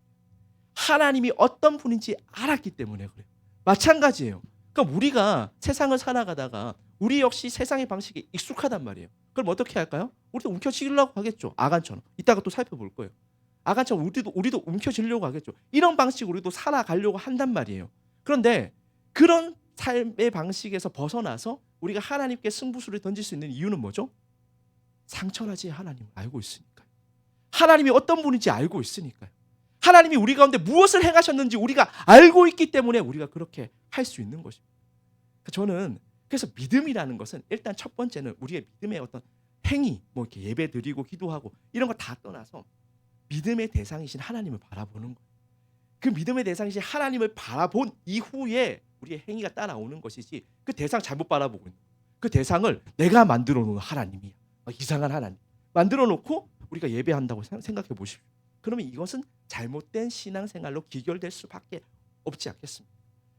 Speaker 1: 하나님이 어떤 분인지 알았기 때문에 그래요. 마찬가지예요. 그러니까 우리가 세상을 살아가다가 우리 역시 세상의 방식에 익숙하단 말이에요. 그럼 어떻게 할까요? 우리도 움켜쥐려고 하겠죠. 아간처럼. 이따가 또 살펴볼 거예요. 아간처럼 우리도 움켜쥐려고 하겠죠. 이런 방식으로 우리도 살아가려고 한단 말이에요. 그런데 그런 삶의 방식에서 벗어나서 우리가 하나님께 승부수를 던질 수 있는 이유는 뭐죠? 상천하지의 하나님을 알고 있으니까요. 하나님이 어떤 분인지 알고 있으니까요. 하나님이 우리 가운데 무엇을 행하셨는지 우리가 알고 있기 때문에 우리가 그렇게 할 수 있는 것입니다. 저는 그래서 믿음이라는 것은 일단 첫 번째는 우리의 믿음의 어떤 행위, 뭐 이렇게 예배 드리고 기도하고 이런 거 다 떠나서 믿음의 대상이신 하나님을 바라보는 거예요. 그 믿음의 대상이신 하나님을 바라본 이후에 우리의 행위가 따라오는 것이지 그 대상 잘못 바라보고 있는 거예요. 그 대상을 내가 만들어 놓은 하나님이야. 이상한 하나님. 만들어 놓고 우리가 예배한다고 생각해 보십시오. 그러면 이것은 잘못된 신앙생활로 기결될 수밖에 없지 않겠습니까?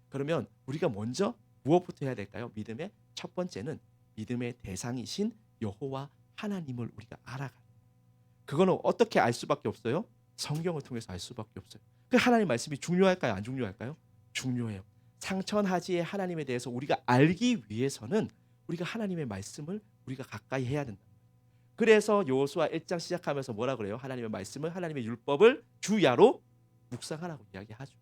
Speaker 1: 그러면 우리가 먼저 무엇부터 해야 될까요? 믿음의 첫 번째는 믿음의 대상이신 여호와 하나님을 우리가 알아가는 거예요. 그거는 어떻게 알 수밖에 없어요? 성경을 통해서 알 수밖에 없어요. 그 하나님 말씀이 중요할까요? 안 중요할까요? 중요해요. 상천하지의 하나님에 대해서 우리가 알기 위해서는 우리가 하나님의 말씀을 우리가 가까이 해야 된다. 그래서 여호수아 1장 시작하면서 뭐라 그래요? 하나님의 말씀을, 하나님의 율법을 주야로 묵상하라고 이야기하죠.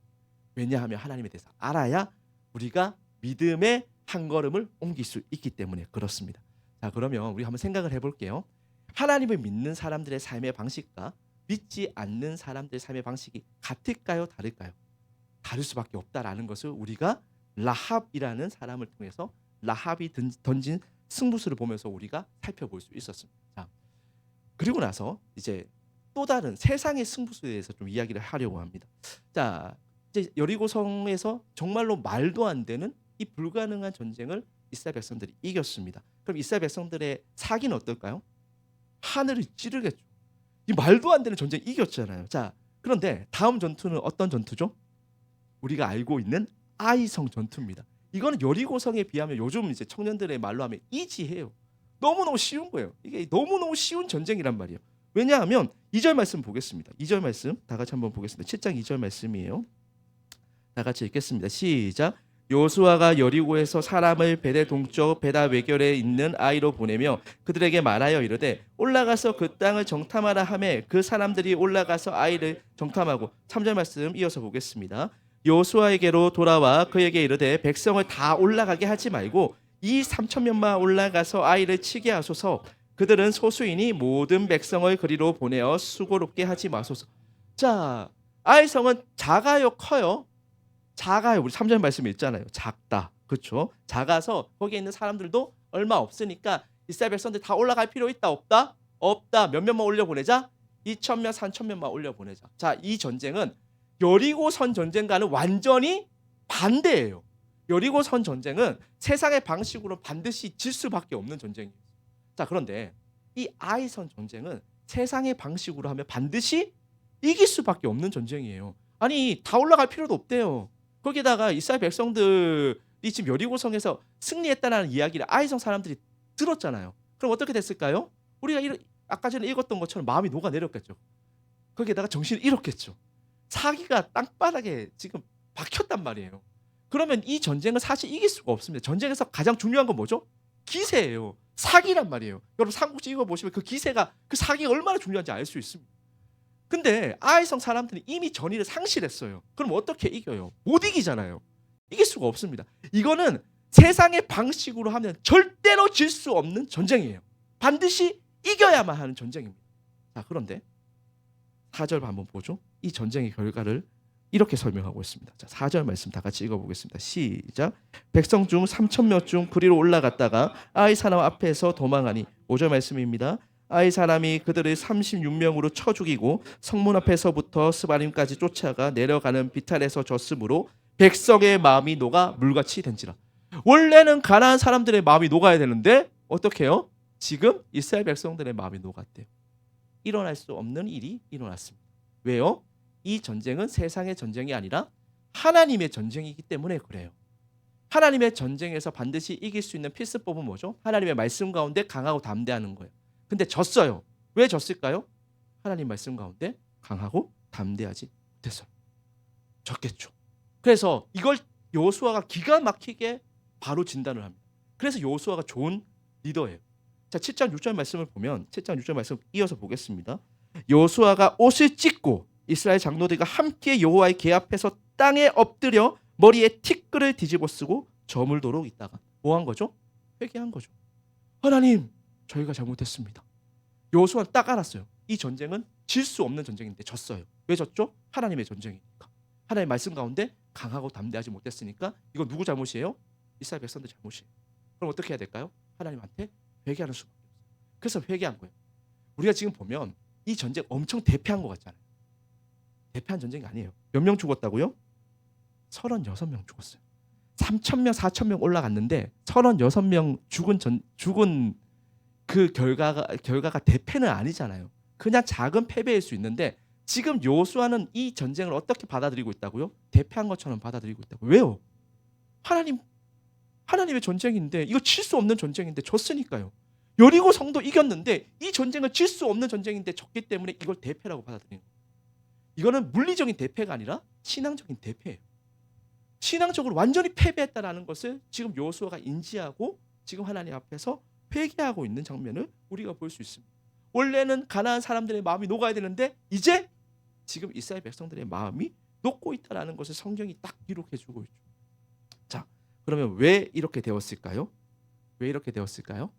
Speaker 1: 왜냐하면 하나님에 대해서 알아야 우리가 믿음의 한 걸음을 옮길 수 있기 때문에 그렇습니다. 자, 그러면 우리 한번 생각을 해볼게요. 하나님을 믿는 사람들의 삶의 방식과 믿지 않는 사람들의 삶의 방식이 같을까요? 다를까요? 다를 수밖에 없다라는 것을 우리가 라합이라는 사람을 통해서 라합이 던진 승부수를 보면서 우리가 살펴볼 수 있었습니다. 자, 그리고 나서 이제 또 다른 세상의 승부수에 대해서 좀 이야기를 하려고 합니다. 자, 이제 여리고성에서 정말로 말도 안 되는 이 불가능한 전쟁을 이스라엘 백성들이 이겼습니다. 그럼 이스라엘 백성들의 사기는 어떨까요? 하늘을 찌르겠죠. 이 말도 안 되는 전쟁 이겼잖아요. 자, 그런데 다음 전투는 어떤 전투죠? 우리가 알고 있는 아이성 전투입니다. 이거는 여리고성에 비하면 요즘 이제 청년들의 말로 하면 이지해요. 너무너무 쉬운 거예요. 이게 너무너무 쉬운 전쟁이란 말이에요. 왜냐하면 2절 말씀 보겠습니다. 2절 말씀 다 같이 한번 보겠습니다. 7장 2절 말씀이에요. 다 같이 읽겠습니다. 시작. 여호수아가 여리고에서 사람을 베델 동쪽 베다 외결에 있는 아이로 보내며 그들에게 말하여 이르되 올라가서 그 땅을 정탐하라 하매 그 사람들이 올라가서 아이를 정탐하고 3절 말씀 이어서 보겠습니다. 여호수아에게로 돌아와 그에게 이르되 백성을 다 올라가게 하지 말고 이 3,000명만 올라가서 아이를 치게 하소서. 그들은 소수이니 모든 백성을 그리로 보내어 수고롭게 하지 마소서. 자, 아이성은 작아요, 커요? 작아요. 우리 3절 말씀에 있잖아요. 작다. 그렇죠? 작아서 거기에 있는 사람들도 얼마 없으니까 이스라엘 백성들 다 올라갈 필요 있다 없다? 없다. 몇 명만 올려보내자? 2,000명, 3,000명만 올려보내자. 자, 이 전쟁은 여리고선 전쟁과는 완전히 반대예요. 여리고선 전쟁은 세상의 방식으로 반드시 질 수밖에 없는 전쟁이에요. 자, 그런데 이 아이선 전쟁은 세상의 방식으로 하면 반드시 이길 수밖에 없는 전쟁이에요. 아니, 다 올라갈 필요도 없대요. 거기다가 이스라엘 백성들이 지금 여리고성에서 승리했다는 이야기를 아이성 사람들이 들었잖아요. 그럼 어떻게 됐을까요? 우리가 아까 전에 읽었던 것처럼 마음이 녹아내렸겠죠. 거기에다가 정신을 잃었겠죠. 사기가 땅바닥에 지금 박혔단 말이에요. 그러면 이 전쟁은 사실 이길 수가 없습니다. 전쟁에서 가장 중요한 건 뭐죠? 기세예요. 사기란 말이에요. 여러분 삼국지 읽어보시면 그 기세가, 그 사기가 얼마나 중요한지 알 수 있습니다. 근데 아이성 사람들이 이미 전의를 상실했어요. 그럼 어떻게 이겨요? 못 이기잖아요. 이길 수가 없습니다. 이거는 세상의 방식으로 하면 절대로 질 수 없는 전쟁이에요. 반드시 이겨야만 하는 전쟁입니다. 자, 그런데 4절 한번 보죠. 이 전쟁의 결과를 이렇게 설명하고 있습니다. 자, 4절 말씀 다 같이 읽어보겠습니다. 시작. 백성 중 3,000명 중 그리로 올라갔다가 아이 사람 앞에서 도망하니 5절 말씀입니다. 아이 사람이 그들을 36명으로 쳐 죽이고 성문 앞에서부터 스바림까지 쫓아가 내려가는 비탈에서 졌으므로 백성의 마음이 녹아 물같이 된지라. 원래는 가나안 사람들의 마음이 녹아야 되는데 어떻게 해요? 지금 이스라엘 백성들의 마음이 녹았대요. 일어날 수 없는 일이 일어났습니다. 왜요? 이 전쟁은 세상의 전쟁이 아니라 하나님의 전쟁이기 때문에 그래요. 하나님의 전쟁에서 반드시 이길 수 있는 필수법은 뭐죠? 하나님의 말씀 가운데 강하고 담대하는 거예요. 근데 졌어요. 왜 졌을까요? 하나님 말씀 가운데 강하고 담대하지 못했어요. 졌겠죠. 그래서 이걸 여호수아가 기가 막히게 바로 진단을 합니다. 그래서 여호수아가 좋은 리더예요. 자, 7장 6절 말씀을 보면 7장 6절 말씀 이어서 보겠습니다. 여호수아가 옷을 찢고 이스라엘 장로들과 함께 여호와의 궤 앞에서 땅에 엎드려 머리에 티끌을 뒤집어 쓰고 저물도록 있다가 뭐 한 거죠? 회개한 거죠. 하나님, 저희가 잘못했습니다. 여호수아는 딱 알았어요. 이 전쟁은 질 수 없는 전쟁인데 졌어요. 왜 졌죠? 하나님의 전쟁이니까. 하나님의 말씀 가운데 강하고 담대하지 못했으니까 이거 누구 잘못이에요? 이스라엘 백성들 잘못이에요. 그럼 어떻게 해야 될까요? 하나님한테 회개하는 수밖에 없어요. 그래서 회개한 거예요. 우리가 지금 보면 이 전쟁 엄청 대패한 것 같잖아요. 대패한 전쟁이 아니에요. 몇 명 죽었다고요? 36명 죽었어요. 3,000명, 4,000명 올라갔는데 36명 죽은 그 결과가 대패는 아니잖아요. 그냥 작은 패배일 수 있는데 지금 여호수아는 이 전쟁을 어떻게 받아들이고 있다고요? 대패한 것처럼 받아들이고 있다고. 왜요? 하나님의 전쟁인데 이거 칠 수 없는 전쟁인데 졌으니까요. 여리고 성도 이겼는데 이 전쟁은 질 수 없는 전쟁인데 졌기 때문에 이걸 대패라고 받아들이는 거예요. 이거는 물리적인 대패가 아니라 신앙적인 대패예요. 신앙적으로 완전히 패배했다라는 것을 지금 여호수아가 인지하고 지금 하나님 앞에서 회개하고 있는 장면을 우리가 볼 수 있습니다. 원래는 가나안 사람들의 마음이 녹아야 되는데 이제 지금 이스라엘 백성들의 마음이 녹고 있다라는 것을 성경이 딱 기록해주고 있죠. 자, 그러면 왜 이렇게 되었을까요? 왜 이렇게 되었을까요?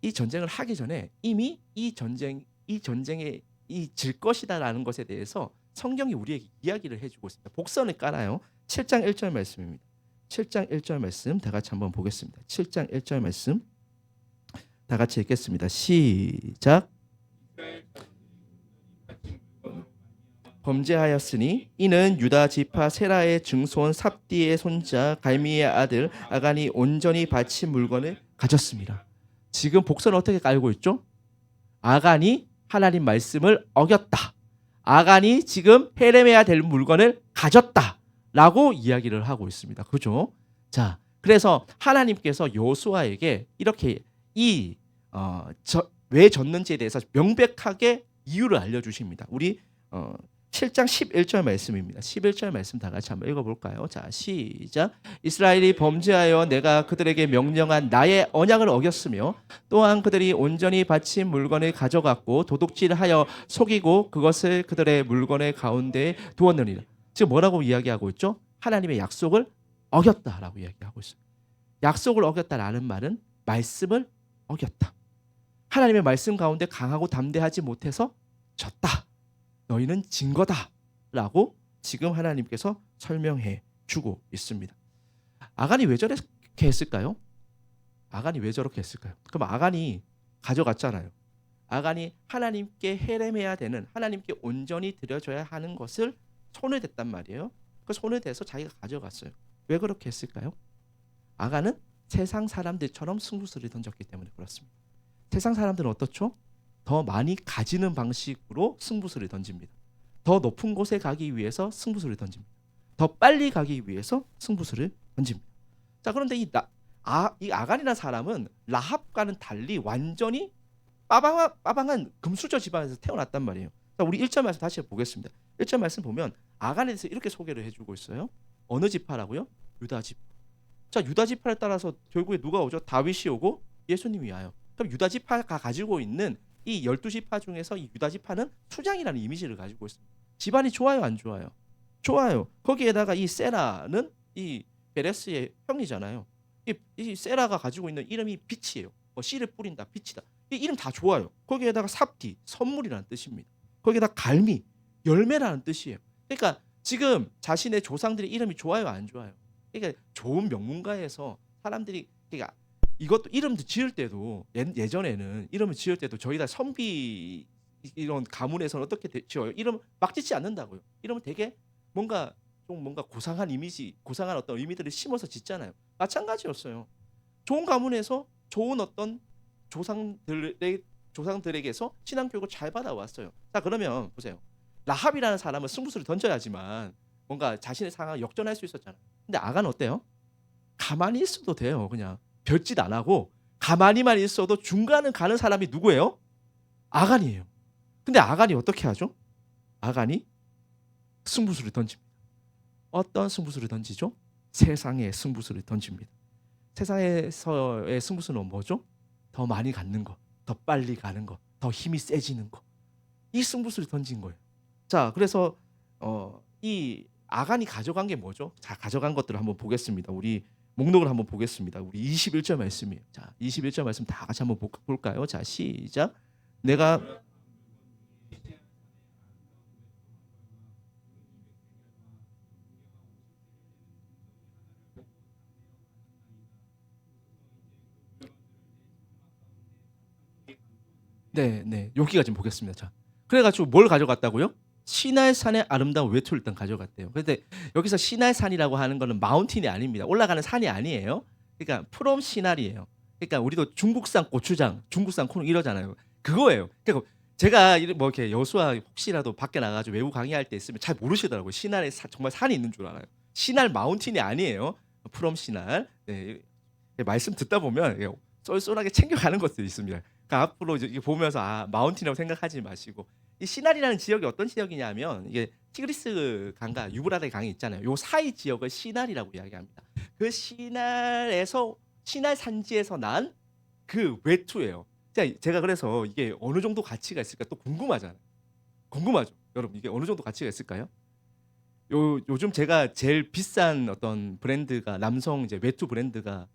Speaker 1: 이 전쟁을 하기 전에 이미 이 전쟁에 질 것이다라는 것에 대해서 성경이 우리에게 이야기를 해주고 있습니다. 복선을 깔아요. 7장 1절 말씀입니다. 7장 1절 말씀 다 같이 한번 보겠습니다. 7장 1절 말씀 다 같이 읽겠습니다. 시작. 범죄하였으니 이는 유다 지파 세라의 증손 삽디의 손자 갈미의 아들 아간이 온전히 바친 물건을 가졌습니다. 지금 복선을 어떻게 깔고 있죠? 아간이 하나님 말씀을 어겼다. 아간이 지금 헤매야 될 물건을 가졌다라고 이야기를 하고 있습니다. 그죠? 자, 그래서 하나님께서 여호수아에게 이렇게 왜 졌는지에 대해서 명백하게 이유를 알려주십니다. 우리 7장 11절 말씀입니다. 11절 말씀 다 같이 한번 읽어볼까요? 자, 시작. 이스라엘이 범죄하여 내가 그들에게 명령한 나의 언약을 어겼으며 또한 그들이 온전히 바친 물건을 가져갔고 도둑질하여 속이고 그것을 그들의 물건의 가운데 두었느니라. 지금 뭐라고 이야기하고 있죠? 하나님의 약속을 어겼다라고 이야기하고 있어요. 약속을 어겼다라는 말은 말씀을 어겼다. 하나님의 말씀 가운데 강하고 담대하지 못해서 졌다. 너희는 진 거다라고 지금 하나님께서 설명해 주고 있습니다. 아간이 왜 저렇게 했을까요? 아간이 왜 저렇게 했을까요? 그럼 아간이 가져갔잖아요. 아간이 하나님께 헤매야 되는, 하나님께 온전히 드려져야 하는 것을 손을 댔단 말이에요. 그 손을 대서 자기가 가져갔어요. 왜 그렇게 했을까요? 아간은 세상 사람들처럼 승부수를 던졌기 때문에 그렇습니다. 세상 사람들은 어떻죠? 더 많이 가지는 방식으로 승부수를 던집니다. 더 높은 곳에 가기 위해서 승부수를 던집니다. 더 빨리 가기 위해서 승부수를 던집니다. 자, 그런데 이 아간이라는 사람은 라합과는 달리 완전히 빠방한 금수저 집안에서 태어났단 말이에요. 자, 우리 1절 말씀 다시 보겠습니다. 1절 말씀 보면 아간에 대해서 이렇게 소개를 해주고 있어요. 어느 지파라고요? 유다 지파. 자, 유다 지파에 따라서 결국에 누가 오죠? 다윗이 오고 예수님이 와요. 그럼 유다 지파가 가지고 있는 이 12지파 중에서 이 유다 지파는 수장이라는 이미지를 가지고 있습니다. 집안이 좋아요, 안 좋아요? 좋아요. 거기에다가 이 세라는 이 베레스의 형이잖아요. 이 세라가 가지고 있는 이름이 빛이에요. 씨를 뿌린다, 빛이다. 이 이름 다 좋아요. 거기에다가 삽디, 선물이라는 뜻입니다. 거기에다 갈미, 열매라는 뜻이에요. 그러니까 지금 자신의 조상들의 이름이 좋아요, 안 좋아요? 그러니까 좋은 명문가에서 사람들이 그러니까 이것도 이름도 지을 때도 예전에는 이름을 지을 때도 저희 다 선비 이런 가문에서는 어떻게 지어요? 이름 막 짓지 않는다고요. 이름은 되게 뭔가 고상한 이미지, 고상한 어떤 의미들을 심어서 짓잖아요. 마찬가지였어요. 좋은 가문에서 좋은 어떤 조상들에게서 신앙 교육을 잘 받아왔어요. 자, 그러면 보세요. 라합이라는 사람은 승부수를 던져야지만 뭔가 자신의 상황을 역전할 수 있었잖아요. 근데 아간은 어때요? 가만히 있어도 돼요. 그냥 별짓 안 하고 가만히만 있어도 중간을 가는 사람이 누구예요? 아간이에요. 근데 아간이 어떻게 하죠? 아간이 승부수를 던집니다. 어떤 승부수를 던지죠? 세상의 승부수를 던집니다. 세상에서의 승부수는 뭐죠? 더 많이 갖는 거, 더 빨리 가는 거, 더 힘이 세지는 거. 이 승부수를 던진 거예요. 자, 그래서 이 아간이 가져간 게 뭐죠? 자, 가져간 것들을 한번 보겠습니다. 우리 목록을 한번 보겠습니다. 우리 21절 말씀이에요. 자, 21절 말씀 다 같이 한번 볼까요? 자, 시작. 내가 네, 네. 여기가 지금 보겠습니다. 자, 그래가지고 뭘 가져갔다고요? 시날산의 아름다운 외투를 일단 가져갔대요. 근데 여기서 시날산이라고 하는 거는 마운틴이 아닙니다. 올라가는 산이 아니에요. 그러니까 프롬 시날이에요. 그러니까 우리도 중국산 고추장, 중국산 콩 이러잖아요. 그거예요. 그러니까 제가 뭐 이렇게 여수와 혹시라도 밖에 나가가지고 외국 강의할 때 있으면 잘 모르시더라고요. 시날에 정말 산이 있는 줄 알아요. 시날 마운틴이 아니에요. 프롬 시날. 네, 말씀 듣다 보면 쏠쏠하게 챙겨가는 것들이 있습니다. 그러니까 앞으로 이제 보면서 마운틴이라고 생각하지 마시고 이 시날이라는 지역이 어떤 지역이냐면 이게 티그리스 강과 유브라데 강이 있잖아요. 요 사이 지역을 시날이라고 이야기합니다. 그 시날에서 시날 산지에서 난 그 외투예요. 제가 그래서 이게 어느 정도 가치가 있을까 또 궁금하잖아요. 궁금하죠, 여러분. 이게 어느 정도 가치가 있을까요? 요즘 제가 제일 비싼 어떤 브랜드가 남성 이제 외투 브랜드가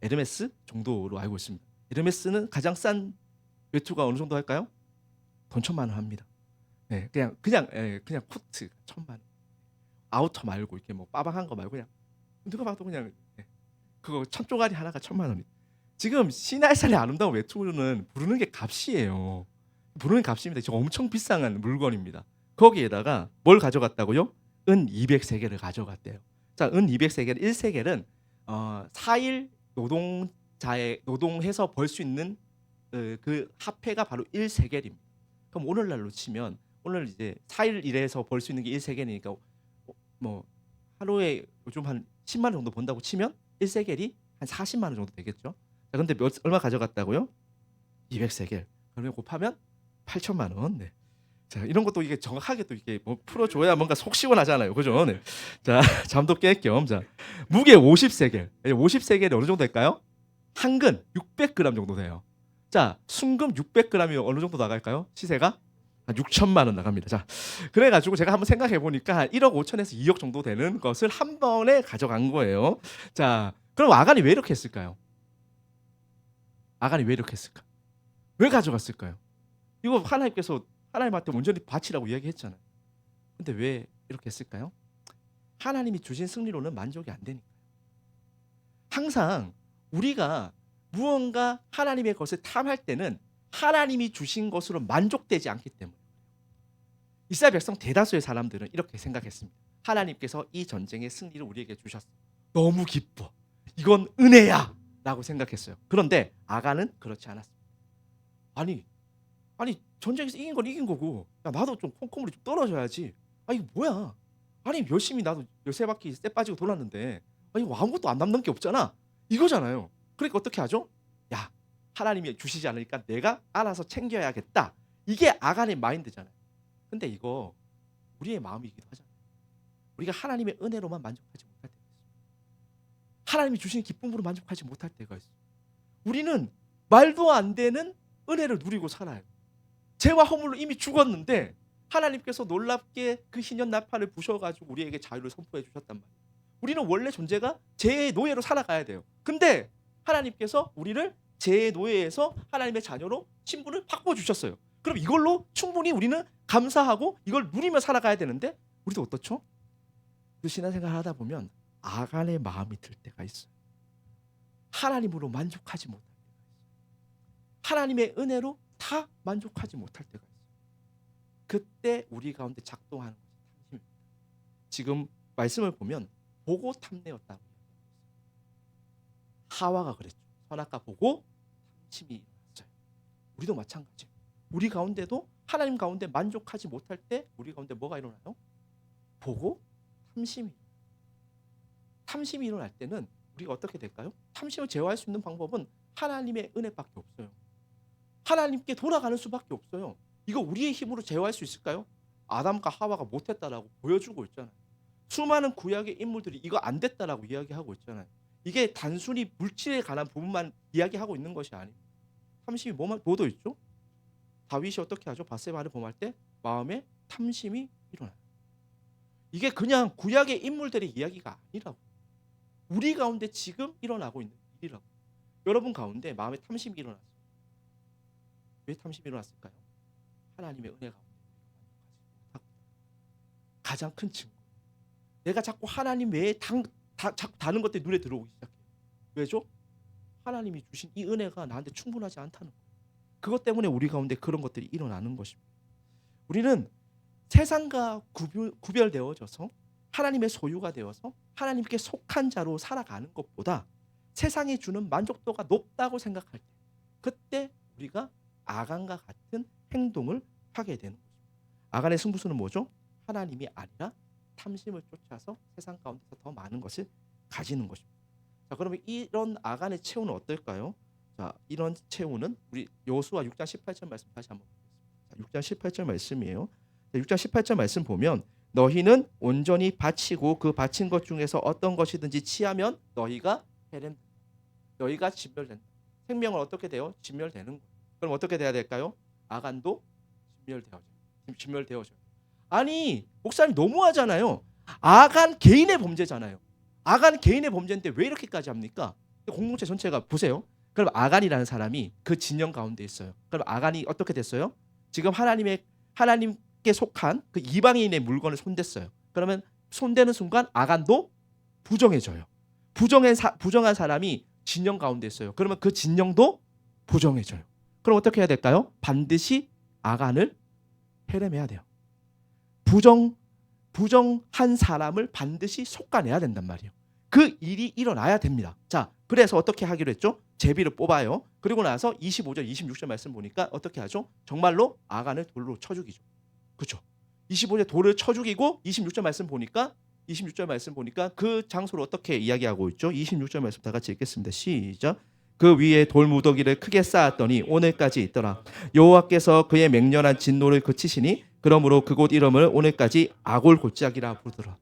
Speaker 1: 에르메스 정도로 알고 있습니다. 에르메스는 가장 싼 외투가 어느 정도 할까요? 돈 1,000만 원 합니다. 네, 그냥 코트 1,000만 원. 아우터 말고 이렇게 뭐 빠방한 거 말고 그냥 누가 봐도 그냥 그거 1,000조가리 하나가 1,000만 원이. 지금 시날산의 아름다운 외투는 부르는 게 값이에요. 부르는 값입니다. 지금 엄청 비싼 물건입니다. 거기에다가 뭘 가져갔다고요? 은 200세겔을 가져갔대요. 자, 은 200세겔, 1세겔은 4일 노동해서 벌 수 있는 그 화폐가 바로 1세겔입니다. 그럼 오늘날로 치면 오늘 이제 4일 일해서 벌 수 있는 게 1세겔이니까 뭐 하루에 요즘 한 10만 원 정도 번다고 치면 1세겔이 한 40만 원 정도 되겠죠. 자, 근데 얼마 가져갔다고요? 200세겔. 그러면 곱하면 8천만 원. 네. 자, 이런 것도 이게 정확하게 또 이게 뭐 풀어줘야 뭔가 속 시원하잖아요, 그죠? 네. 자, 잠도 깰 겸, 자, 무게 50세겔. 50세겔이 어느 정도 될까요? 한근 600g 정도 돼요. 자, 순금 600g이 어느 정도 나갈까요? 시세가 한 6천만 원 나갑니다. 자, 그래가지고 제가 한번 생각해 보니까 1억 5천에서 2억 정도 되는 것을 한 번에 가져간 거예요. 자, 그럼 아간이 왜 이렇게 했을까요? 아간이 왜 이렇게 했을까? 왜 가져갔을까요? 이거 하나님한테 온전히 바치라고 이야기했잖아요. 근데 왜 이렇게 했을까요? 하나님이 주신 승리로는 만족이 안 되니까요. 항상 우리가 무언가 하나님의 것을 탐할 때는 하나님이 주신 것으로 만족되지 않기 때문에. 이스라엘 백성 대다수의 사람들은 이렇게 생각했습니다. 하나님께서 이 전쟁의 승리를 우리에게 주셨어. 너무 기뻐. 이건 은혜야 라고 생각했어요. 그런데 아간은 그렇지 않았습니다. 아니 전쟁에서 이긴 건 이긴 거고, 야, 나도 좀 콩콩물이 좀 떨어져야지. 이거 뭐야? 아니 열심히 나도 13바퀴 쇠 빠지고 돌았는데 이거 아무것도 안 남는 게 없잖아. 이거잖아요. 그러니까 어떻게 하죠? 야, 하나님이 주시지 않으니까 내가 알아서 챙겨야겠다. 이게 아간의 마인드잖아요. 근데 이거 우리의 마음이기도 하잖아요. 우리가 하나님의 은혜로만 만족하지 못할 때가 있어요. 하나님이 주신 기쁨으로 만족하지 못할 때가 있어요. 우리는 말도 안 되는 은혜를 누리고 살아요. 죄와 허물로 이미 죽었는데 하나님께서 놀랍게 그 희년 나팔을 부셔가지고 우리에게 자유를 선포해 주셨단 말이에요. 우리는 원래 존재가 죄의 노예로 살아가야 돼요. 근데 하나님께서 우리를 죄의 노예에서 하나님의 자녀로 신분을 바꿔주셨어요. 그럼 이걸로 충분히 우리는 감사하고 이걸 누리며 살아가야 되는데 우리도 어떻죠? 그 신앙생활을 하다 보면 아간의 마음이 들 때가 있어요. 하나님으로 만족하지 못할 때가 있어요. 하나님의 은혜로 다 만족하지 못할 때가 있어요. 그때 우리 가운데 작동하는 것이 탐심입니다. 지금 말씀을 보면 보고 탐내었다고 이야기하고 있어요. 하와가 그랬죠. 선악과 보고 탐심이 일어났어요. 우리도 마찬가지예요. 우리 가운데도 하나님 가운데 만족하지 못할 때 우리 가운데 뭐가 일어나요? 보고 탐심이. 탐심이 일어날 때는 우리가 어떻게 될까요? 탐심을 제어할 수 있는 방법은 하나님의 은혜밖에 없어요. 하나님께 돌아가는 수밖에 없어요. 이거 우리의 힘으로 제어할 수 있을까요? 아담과 하와가 못했다라고 보여주고 있잖아요. 수많은 구약의 인물들이 이거 안 됐다라고 이야기하고 있잖아요. 이게 단순히 물질에 관한 부분만 이야기하고 있는 것이 아니에요. 탐심이 뭐도 있죠? 다윗이 어떻게 하죠? 바세바를 범할 때 마음에 탐심이 일어나요. 이게 그냥 구약의 인물들의 이야기가 아니라고. 우리 가운데 지금 일어나고 있는 일이라고. 여러분 가운데 마음에 탐심이 일어났어요. 왜 탐심이 일어났을까요? 하나님의 은혜 가운데 가장 큰 증거. 내가 자꾸 하나님 외에 다른 것들이 눈에 들어오기 시작해요. 왜죠? 하나님이 주신 이 은혜가 나한테 충분하지 않다는 거예요. 그것 때문에 우리 가운데 그런 것들이 일어나는 것입니다. 우리는 세상과 구별되어져서 하나님의 소유가 되어서 하나님께 속한 자로 살아가는 것보다 세상이 주는 만족도가 높다고 생각할 때, 그때 우리가 아간과 같은 행동을 하게 되는 거죠. 아간의 승부수는 뭐죠? 하나님이 아니라 탐심을 쫓아서 세상 가운데서 더 많은 것을 가지는 것입니다. 자, 그러면 이런 아간의 체후는 어떨까요? 자, 이런 체후는 우리 여호수아 6장 18절 말씀 다시 한번 보겠습니다. 6장 18절 말씀이에요. 6장 18절 말씀 보면 너희는 온전히 바치고 그 바친 것 중에서 어떤 것이든지 취하면 너희가 해련된다. 너희가 진멸된다. 생명을 어떻게 돼요? 진멸되는 거예요. 그럼 어떻게 돼야 될까요? 아간도 진멸되어져요. 아니, 목사님 너무하잖아요. 아간 개인의 범죄잖아요. 아간 개인의 범죄인데 왜 이렇게까지 합니까? 공동체 전체가 보세요. 그럼 아간이라는 사람이 그 진영 가운데 있어요. 그럼 아간이 어떻게 됐어요? 지금 하나님께 속한 그 이방인의 물건을 손댔어요. 그러면 손대는 순간 아간도 부정해져요. 부정한 사람이 진영 가운데 있어요. 그러면 그 진영도 부정해져요. 그럼 어떻게 해야 될까요? 반드시 아간을 해냄해야 돼요. 부정한 사람을 반드시 솎아내야 된단 말이에요. 그 일이 일어나야 됩니다. 자, 그래서 어떻게 하기로 했죠? 제비를 뽑아요. 그리고 나서 25절, 26절 말씀 보니까 어떻게 하죠? 정말로 아간을 돌로 쳐 죽이죠. 그렇죠? 25절 돌을 쳐 죽이고 26절 말씀 보니까 그 장소를 어떻게 이야기하고 있죠? 26절 말씀 다 같이 읽겠습니다. 시작. 그 위에 돌 무더기를 크게 쌓았더니 오늘까지 있더라. 여호와께서 그의 맹렬한 진노를 그치시니 그러므로 그곳 이름을 오늘까지 아골 골짜기라 부르더라.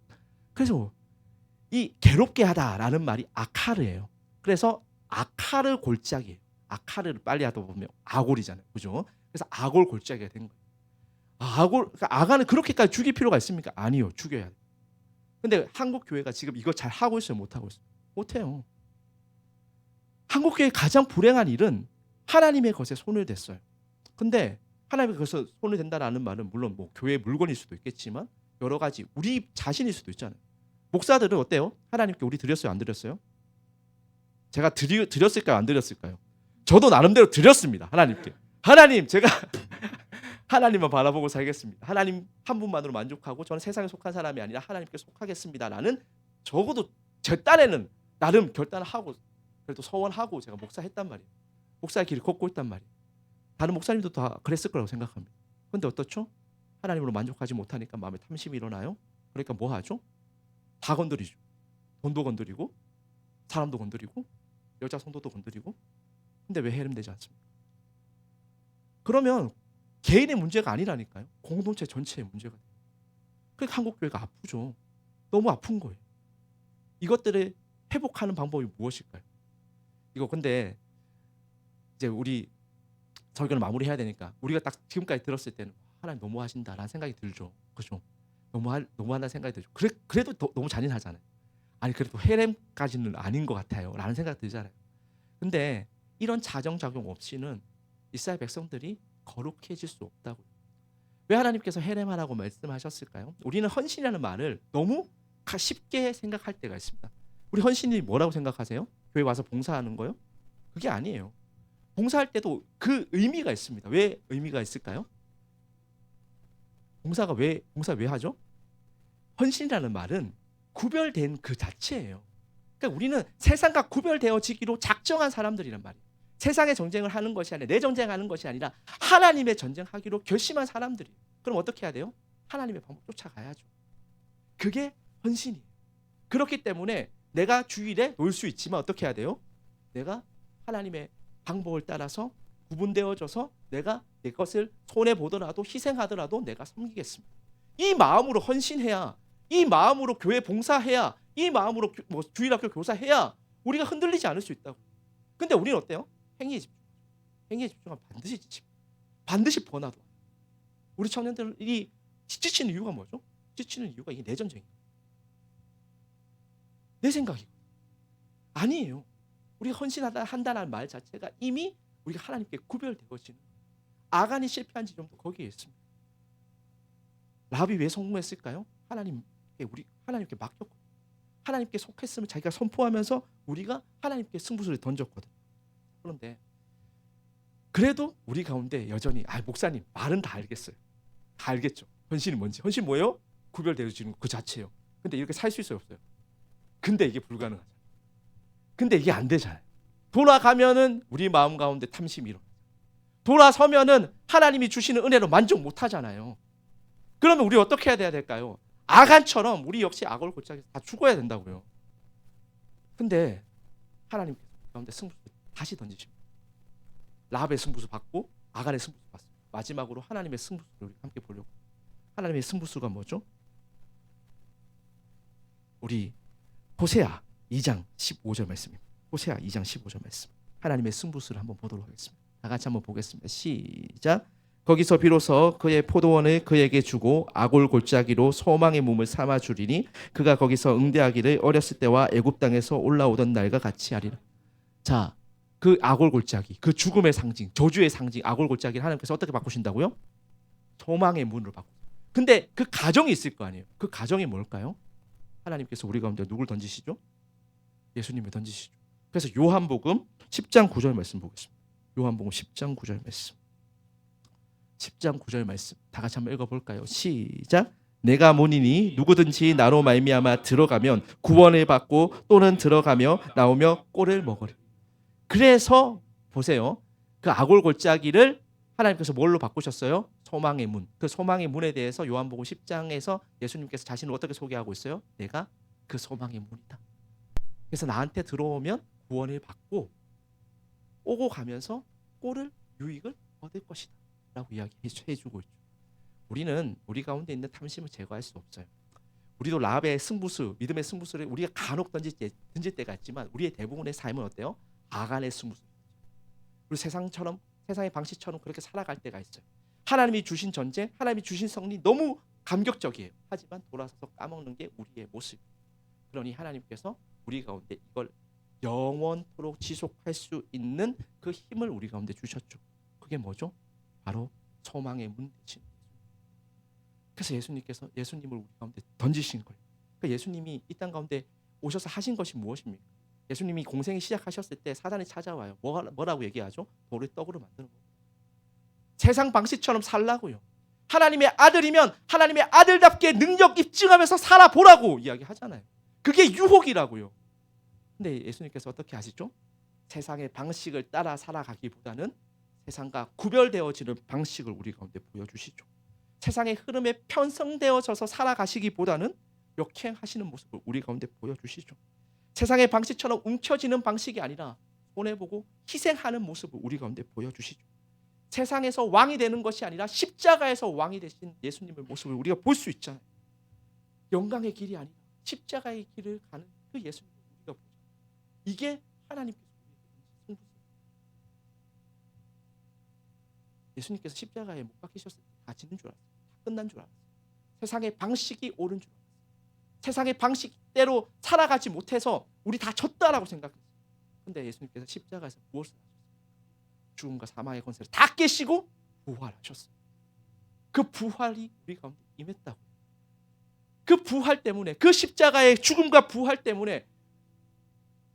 Speaker 1: 그래서 이 괴롭게 하다라는 말이 아카르예요. 그래서 아카르 골짜기예요. 아카르를 빨리 하다 보면 아골이잖아요. 그죠? 그래서 아골 골짜기가 된 거예요. 그러니까 아간을 그렇게까지 죽일 필요가 있습니까? 아니요. 죽여야 돼요. 근데 한국 교회가 지금 이거 잘 하고 있어요? 못 하고 있어요? 못 해요. 한국 교회의 가장 불행한 일은 하나님의 것에 손을 댔어요. 근데 하나님의 것에 손을 댄다라는 말은 물론 뭐 교회의 물건일 수도 있겠지만 여러 가지 우리 자신일 수도 있잖아요. 목사들은 어때요? 하나님께 우리 드렸어요? 안 드렸어요? 제가 드렸을까요? 안 드렸을까요? 저도 나름대로 드렸습니다. 하나님께. 하나님, 제가 하나님만 바라보고 살겠습니다. 하나님 한 분만으로 만족하고 저는 세상에 속한 사람이 아니라 하나님께 속하겠습니다라는, 적어도 제 딴에는 나름 결단을 하고 그래도 서원하고 제가 목사했단 말이에요. 목사의 길을 걷고 있단 말이에요. 다른 목사님도 다 그랬을 거라고 생각합니다. 그런데 어떻죠? 하나님으로 만족하지 못하니까 마음에 탐심이 일어나요. 그러니까 뭐 하죠? 다 건드리죠. 돈도 건드리고 사람도 건드리고 여자 성도도 건드리고. 근데 왜 해림되지 않습니까? 그러면 개인의 문제가 아니라니까요. 공동체 전체의 문제가 돼요. 그러니까 한국 교회가 아프죠. 너무 아픈 거예요. 이것들을 회복하는 방법이 무엇일까요? 이거 근데 이제 우리 설교를 마무리해야 되니까 우리가 딱 지금까지 들었을 때는 하나님 너무하신다라는 생각이 들죠. 그렇죠? 너무한다는 생각이 들죠. 그래도 너무 잔인하잖아요. 아니 그래도 헤렘까지는 아닌 것 같아요 라는 생각이 들잖아요. 근데 이런 자정작용 없이는 이스라엘 백성들이 거룩해질 수 없다고요. 왜 하나님께서 헤렘하라고 말씀하셨을까요? 우리는 헌신이라는 말을 너무 쉽게 생각할 때가 있습니다. 우리 헌신이 뭐라고 생각하세요? 교회 와서 봉사하는 거요? 그게 아니에요. 봉사할 때도 그 의미가 있습니다. 왜 의미가 있을까요? 봉사 왜 하죠? 헌신이라는 말은 구별된 그 자체예요. 그러니까 우리는 세상과 구별되어지기로 작정한 사람들이란 말이에요. 세상의 전쟁을 하는 것이 아니라 내 전쟁하는 것이 아니라 하나님의 전쟁하기로 결심한 사람들이에요. 그럼 어떻게 해야 돼요? 하나님의 방법 쫓아가야죠. 그게 헌신이에요. 그렇기 때문에 내가 주일에 놀 수 있지만 어떻게 해야 돼요? 내가 하나님의 방법을 따라서 구분되어져서 내가 내 것을 손해보더라도 희생하더라도 내가 섬기겠습니다. 이 마음으로 헌신해야, 이 마음으로 교회 봉사해야, 이 마음으로 주일학교 교사해야 우리가 흔들리지 않을 수 있다고. 근데 우리는 어때요? 행위에 집중. 행위에 집중하면 반드시 지치고 반드시 번화도. 우리 청년들이 지치는 이유가 뭐죠? 지치는 이유가 이게 내 전쟁이에요. 내 생각이에요. 아니에요. 우리가 헌신한다는 말 자체가 이미 우리가 하나님께 구별되어지는 거예요. 아간이 실패한 지점도 거기에 있습니다. 라합이 왜 성공했을까요? 하나님께 맡겼고 하나님께 속했음을 자기가 선포하면서 우리가 하나님께 승부수를 던졌거든. 그런데 그래도 우리 가운데 여전히 목사님 말은 다 알겠어요. 다 알겠죠. 헌신이 뭔지. 헌신 뭐예요? 구별되어지는 그 자체예요. 근데 이렇게 살 수 있어요, 없어요? 근데 이게 불가능하잖아요. 근데 이게 안 되잖아요. 돌아가면은 우리 마음 가운데 탐심이 일어나요. 돌아서면은 하나님이 주시는 은혜로 만족 못 하잖아요. 그러면 우리 어떻게 해야 될까요? 아간처럼 우리 역시 악을 골짜기에서 다 죽어야 된다고요. 근데 하나님께서 가운데 승부수 다시 던지십니다. 라합의 승부수 받고 아간의 승부수 받습니다. 마지막으로 하나님의 승부수를 우리 함께 보려고. 하나님의 승부수가 뭐죠? 우리 호세아 2장 15절 말씀입니다. 호세아 2장 15절 말씀. 하나님의 승부수를 한번 보도록 하겠습니다. 다 같이 한번 보겠습니다. 시작. 거기서 비로소 그의 포도원을 그에게 주고 아골 골짜기로 소망의 몸을 삼아 주리니 그가 거기서 응대하기를 어렸을 때와 애굽 땅에서 올라오던 날과 같이 하리라. 자, 그 아골 골짜기, 그 죽음의 상징, 저주의 상징 아골 골짜기를 하나님께서 어떻게 바꾸신다고요? 소망의 문으로 바꾸. 근데 그 가정이 있을 거 아니에요. 그 가정이 뭘까요? 하나님께서 우리 가운데 누굴 던지시죠? 예수님을 던지시죠. 그래서 요한복음 10장 9절 말씀 보겠습니다. 요한복음 10장 9절 말씀. 10장 9절 말씀 다 같이 한번 읽어볼까요? 시작. 내가 문이니 누구든지 나로 말미암아 들어가면 구원을 받고 또는 들어가며 나오며 꼴을 먹으리. 그래서 보세요. 그 아골 골짜기를 하나님께서 뭘로 바꾸셨어요? 소망의 문. 그 소망의 문에 대해서 요한복음 10장에서 예수님께서 자신을 어떻게 소개하고 있어요? 내가 그 소망의 문이다. 그래서 나한테 들어오면 구원을 받고 오고 가면서 꼴을 유익을 얻을 것이다 라고 이야기해주고 있죠. 우리는 우리 가운데 있는 탐심을 제거할 수 없어요. 우리도 라합의 승부수, 믿음의 승부수를 우리가 간혹 던질 때가 있지만 우리의 대부분의 삶은 어때요? 아간의 승부수. 그리고 세상의 방식처럼 그렇게 살아갈 때가 있어요. 하나님이 주신 전쟁, 하나님이 주신 성리 너무 감격적이에요. 하지만 돌아서서 까먹는 게 우리의 모습이에요. 그러니 하나님께서 우리 가운데 이걸 영원토록 지속할 수 있는 그 힘을 우리 가운데 주셨죠. 그게 뭐죠? 바로 소망의 문 되신 예수님. 그래서 예수님께서 예수님을 우리 가운데 던지신 거예요. 그러니까 예수님이 이 땅 가운데 오셔서 하신 것이 무엇입니까? 예수님이 공생이 시작하셨을 때 사단이 찾아와요. 뭐라고 얘기하죠? 돌을 떡으로 만드는 거예요. 세상 방식처럼 살라고요. 하나님의 아들이면 하나님의 아들답게 능력 입증하면서 살아보라고 이야기하잖아요. 그게 유혹이라고요. 근데 예수님께서 어떻게 하시죠? 세상의 방식을 따라 살아가기보다는 세상과 구별되어지는 방식을 우리 가운데 보여주시죠. 세상의 흐름에 편성되어져서 살아가시기보다는 역행하시는 모습을 우리 가운데 보여주시죠. 세상의 방식처럼 움켜쥐는 방식이 아니라 손해보고 희생하는 모습을 우리 가운데 보여주시죠. 세상에서 왕이 되는 것이 아니라 십자가에서 왕이 되신 예수님의 모습을 우리가 볼 수 있잖아요. 영광의 길이 아니라 십자가의 길을 가는 그 예수님을 우리가 보죠. 이게 하나님께서 우리에게 승부수예요. 예수님께서 십자가에 못 박히셨을 때 다 지는 줄 알았어요. 다 끝난 줄 알았어요. 세상의 방식이 옳은 줄 알았어요. 세상의 방식대로 살아가지 못해서 우리 다 졌다라고 생각했어요. 근데 예수님께서 십자가에서 무엇을 하셨어요? 죽음과 사망의 권세를 다 깨시고 부활하셨어요. 그 부활이 우리 가운데 임했다고. 그 부활 때문에, 그 십자가의 죽음과 부활 때문에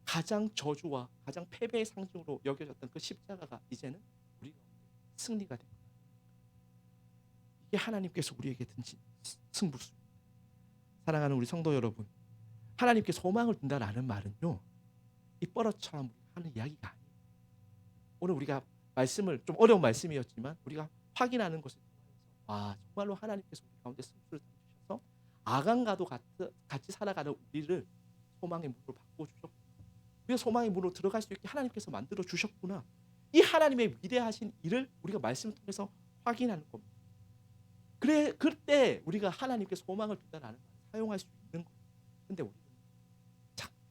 Speaker 1: 가장 저주와 가장 패배의 상징으로 여겨졌던 그 십자가가 이제는 우리 가운데 승리가 된 거예요. 이게 하나님께서 우리에게 던진 승부수. 사랑하는 우리 성도 여러분, 하나님께 소망을 둔다라는 말은요, 입버릇처럼 하는 이야기가 아니에요. 오늘 우리가 말씀을 좀 어려운 말씀이었지만 우리가 확인하는 것을 통해서 정말로 하나님께서 우리 가운데 승부를 던지셔서 아간과도 같이 살아가는 우리를 소망의 문으로 바꿔주셨구나. 우리가 소망의 문으로 들어갈 수 있게 하나님께서 만들어 주셨구나. 이 하나님의 위대하신 일을 우리가 말씀을 통해서 확인하는 겁니다. 그때 우리가 하나님께 소망을 둔다라는 말을 사용할 수 있는 거예요. 근데 우리는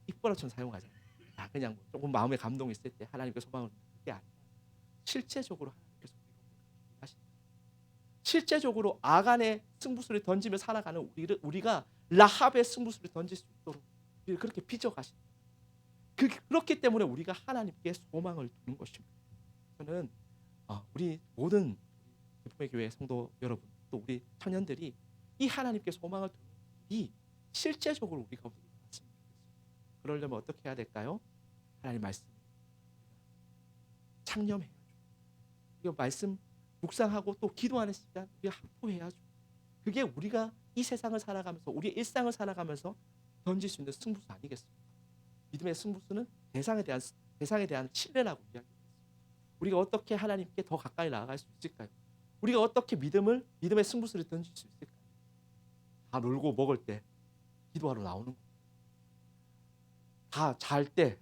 Speaker 1: 입버릇처럼 사용하잖아요. 그냥 뭐 조금 마음에 감동이 있을 때 하나님께 소망을 두는 게 아니라 실제적으로 하나님께서 하십니다. 실제적으로 아간의 승부수를 던지며 살아가는 우리가 라합의 승부수를 던질 수 있도록 우리를 그렇게 빚어가십니다. 그렇기 때문에 우리가 하나님께 소망을 두는 것입니다. 저는 우리 모든 기쁨의 교회 성도 여러분, 또 우리 청년들이 이 하나님께 소망을 두는 일이 실제적으로 우리 가운데 일어났으면 좋겠습니다. 그러려면 어떻게 해야 될까요? 하나님 말씀 창념해야죠. 우리가 말씀 묵상하고 또 기도하는 시간 우리가 확보해야죠. 그게 우리가 이 세상을 살아가면서 우리의 일상을 살아가면서 던질 수 있는 승부수 아니겠습니까? 믿음의 승부수는 대상에 대한 신뢰라고 이야기했습니다. 우리가 어떻게 하나님께 더 가까이 나아갈 수 있을까요? 우리가 어떻게 믿음의 승부수를 던질 수 있을까요? 다 놀고 먹을 때 기도하러 나오는 거예요. 다 잘 때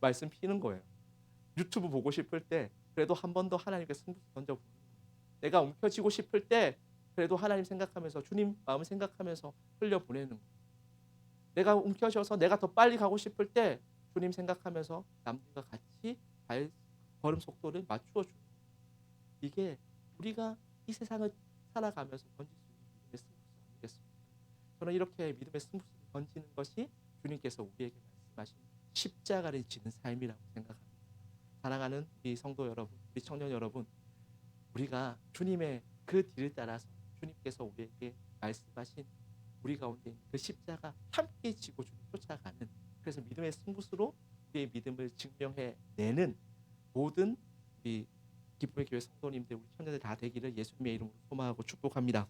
Speaker 1: 말씀 피는 거예요. 유튜브 보고 싶을 때 그래도 한 번 더 하나님께 승부수 던져보는 거예요. 내가 움켜쥐고 싶을 때 그래도 하나님 생각하면서 주님 마음 생각하면서 흘려보내는 거예요. 내가 움켜쥐어서 내가 더 빨리 가고 싶을 때 주님 생각하면서 남들과 같이 걸음 속도를 맞추어 주는 거예요. 이게 우리가 이 세상을 살아가면서 던질 수 있는 믿음의 승부수 아니겠습니까? 저는 이렇게 믿음의 승부수를 던지는 것이 주님께서 우리에게 말씀하신 십자가를 지는 삶이라고 생각합니다. 사랑하는 우리 성도 여러분, 우리 청년 여러분, 우리가 주님의 그 뒤를 따라서 주님께서 우리에게 말씀하신 우리 가운데 있는 그 십자가 함께 지고 주님 쫓아가는, 그래서 믿음의 승부수로 우리의 믿음을 증명해내는 모든 우리 기쁨의 교회 성도님들, 우리 청년들 다 되기를 예수님의 이름으로 소망하고 축복합니다.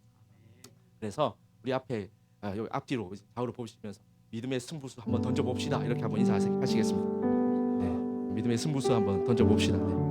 Speaker 1: 그래서 우리 앞에 여기 앞뒤로 좌우로 보시면서 믿음의 승부수 한번 던져봅시다. 이렇게 한번 인사하시겠습니다. 네, 믿음의 승부수 한번 던져봅시다. 네.